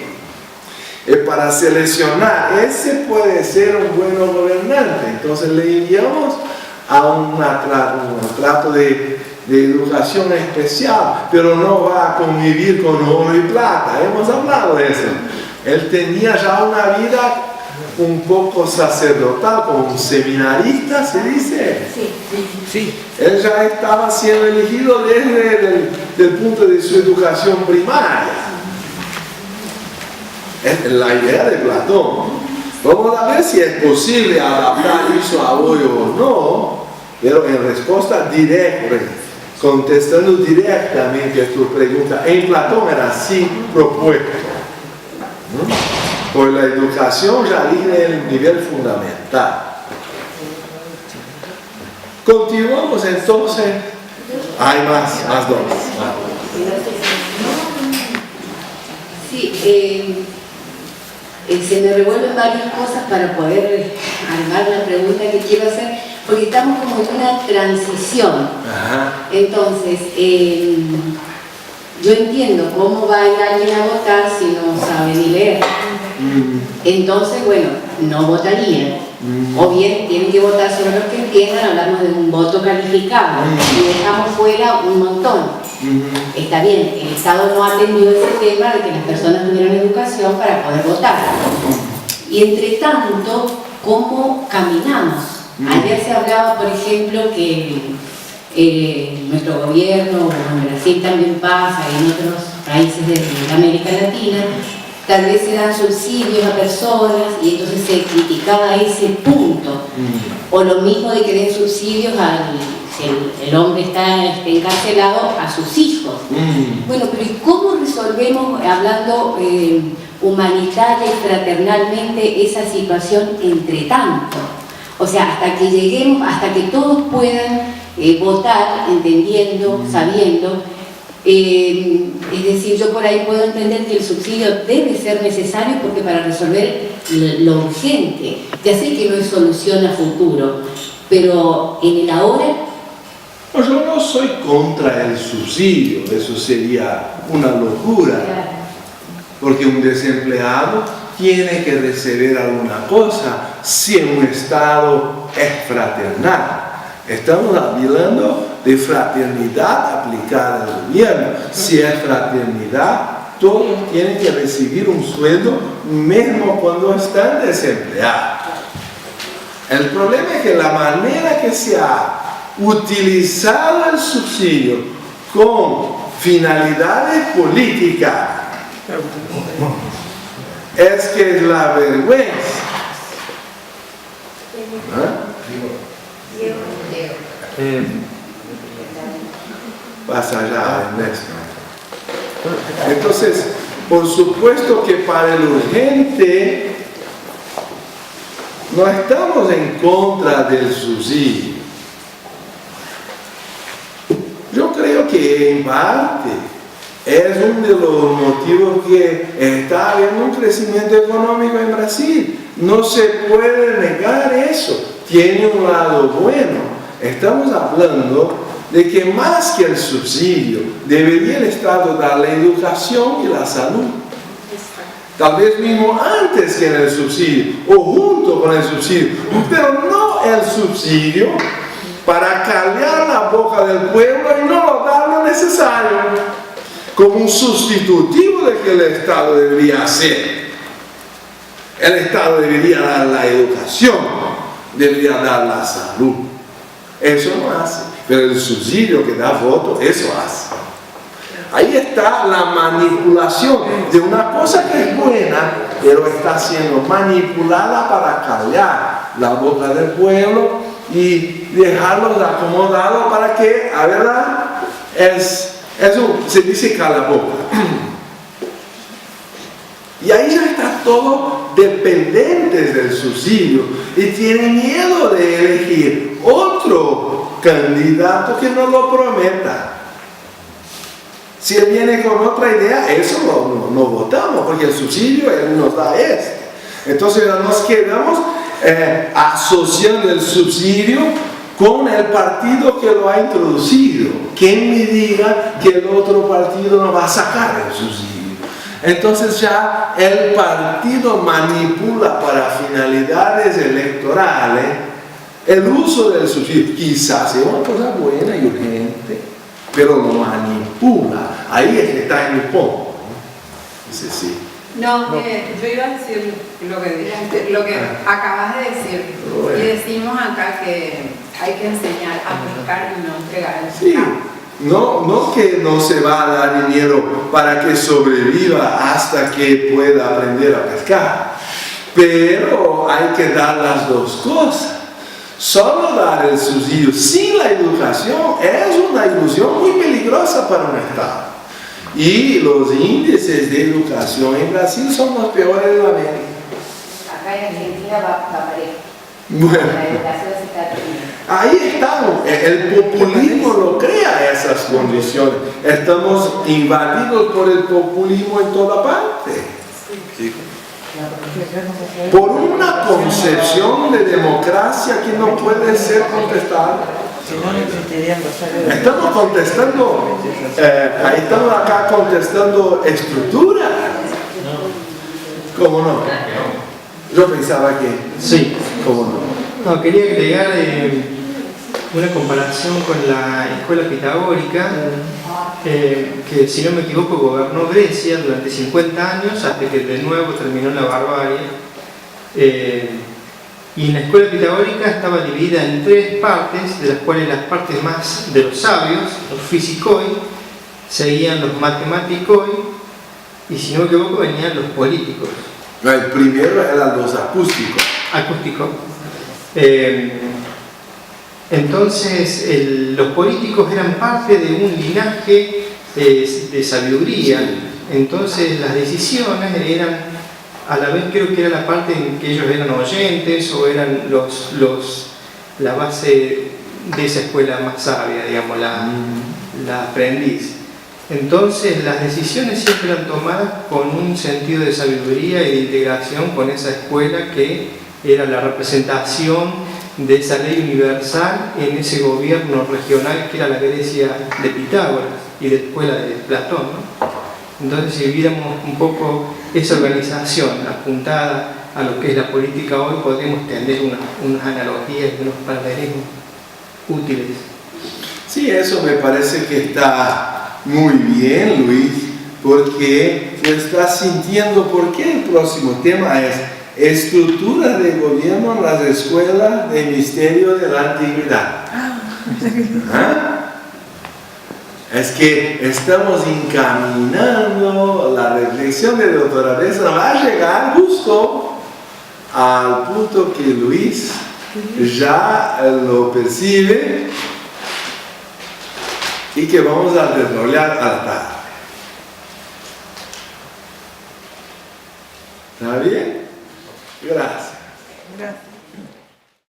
Speaker 1: para seleccionar, ese puede ser un buen gobernante. Entonces le enviamos a un trato de educación especial, pero no va a convivir con oro y plata. Hemos hablado de eso. Él tenía ya una vida un poco sacerdotal, como un seminarista, ¿se dice?
Speaker 3: Sí.
Speaker 1: Él ya estaba siendo elegido desde el punto de su educación primaria. Es la idea de Platón. Vamos a ver si es posible adaptar eso a hoy o no, pero en respuesta directa, contestando directamente a tu pregunta, en Platón era así propuesto. Por la educación ya viene el nivel fundamental. Continuamos entonces. Hay más dos.
Speaker 7: Sí, se me revuelven varias cosas para poder armar la pregunta que quiero hacer, porque estamos como en una transición. Entonces, yo entiendo cómo va a ir alguien a votar si no sabe ni leer. Entonces, bueno, no votarían. O bien tienen que votar solo los que entiendan, hablamos de un voto calificado y dejamos fuera un montón. Está bien, el Estado no ha atendido ese tema de que las personas tuvieran educación para poder votar. Y entre tanto, ¿cómo caminamos? Ayer se hablaba, por ejemplo, que nuestro gobierno, o en Brasil también pasa, y en otros países de América Latina, tal vez se dan subsidios a personas y entonces se criticaba ese punto. O lo mismo de que den subsidios si el hombre está encarcelado, a sus hijos. Bueno, pero ¿y cómo resolvemos, hablando humanitaria y fraternalmente, esa situación entre tanto? O sea, hasta que lleguemos, hasta que todos puedan votar, entendiendo, sabiendo. Es decir, yo por ahí puedo entender que el subsidio debe ser necesario porque para resolver lo urgente, ya sé que no es solución a futuro, pero en el ahora...
Speaker 1: Yo no soy contra el subsidio, eso sería una locura, porque un desempleado tiene que recibir alguna cosa si un Estado es fraternal. Estamos hablando de fraternidad aplicada al gobierno. Si es fraternidad, todos tienen que recibir un sueldo, mismo cuando están desempleados. El problema es que la manera que se ha utilizado el subsidio con finalidades políticas es que es la vergüenza. Pasa allá, Ernesto. Entonces, por supuesto que para el urgente no estamos en contra del subsidio. Yo creo que en parte es uno de los motivos que está habiendo un crecimiento económico en Brasil. No se puede negar eso. Tiene un lado bueno. Estamos hablando de que más que el subsidio, debería el Estado dar la educación y la salud. Tal vez mismo antes que en el subsidio, o junto con el subsidio, pero no el subsidio para callar la boca del pueblo y no dar lo necesario, como un sustitutivo de que el Estado debería hacer. El Estado debería dar la educación, debería dar la salud. Eso no hace, pero el subsidio que da voto, eso hace. Ahí está la manipulación de una cosa que es buena, pero está siendo manipulada para callar la boca del pueblo y dejarlos acomodados para que, a verdad, eso se dice cala boca. Y ahí ya está todo dependientes del subsidio y tienen miedo de elegir otro candidato que no lo prometa. Si él viene con otra idea, eso no votamos, porque el subsidio él nos da este. Entonces nos quedamos asociando el subsidio con el partido que lo ha introducido. ¿Quién me diga que el otro partido no va a sacar el subsidio? Entonces ya el partido manipula para finalidades electorales el uso del subsidio. Quizás sea una cosa buena y urgente, pero lo manipula. Ahí es que está en el punto. Dice sí.
Speaker 2: No, yo iba a decir lo que acabas de decir. Y decimos acá que hay que enseñar a pescar y no entregar el
Speaker 1: sí. No que no se va a dar dinero para que sobreviva hasta que pueda aprender a pescar, pero hay que dar las dos cosas. Solo dar el subsidio sin la educación es una ilusión muy peligrosa para un Estado. Y los índices de educación en Brasil son los peores de América.
Speaker 7: Acá en Argentina va parejo.
Speaker 1: Bueno.
Speaker 7: La educación se está terminando.
Speaker 1: Ahí estamos, el populismo lo crea esas condiciones. Estamos invadidos por el populismo en toda parte.
Speaker 5: Sí.
Speaker 1: Por una concepción de democracia que no puede ser contestada. Estamos contestando, ahí estamos acá contestando estructura. ¿Cómo no? Yo pensaba que...
Speaker 3: Sí.
Speaker 1: ¿Cómo no?
Speaker 3: No, quería agregar una comparación con la escuela pitagórica, que si no me equivoco gobernó Grecia durante 50 años hasta que de nuevo terminó la barbarie. Y en la escuela pitagórica estaba dividida en 3 partes, de las cuales las partes más de los sabios, los físicos, seguían los matemáticos y, si no me equivoco, venían los políticos.
Speaker 1: El primero eran los acústicos.
Speaker 3: Entonces, los políticos eran parte de un linaje de sabiduría. Entonces, las decisiones eran, a la vez creo que era la parte en que ellos eran oyentes o eran la base de esa escuela más sabia, digamos, la aprendiz. Entonces, las decisiones siempre eran tomadas con un sentido de sabiduría y de integración con esa escuela que era la representación de esa ley universal en ese gobierno regional que era la Grecia de Pitágoras y de la escuela de Platón, ¿no? Entonces, si viéramos un poco esa organización apuntada a lo que es la política hoy, podríamos tener unas analogías y unos paralelismos útiles.
Speaker 1: Sí, eso me parece que está muy bien, Luis, porque tú estás sintiendo por qué el próximo tema es estructura de gobierno en las escuelas de misterio de la antigüedad. ¿Ah? Es que estamos encaminando la reflexión de doctora Besa, va a llegar justo al punto que Luis ya lo percibe y que vamos a desarrollar a la tarde. ¿Está bien? Gracias.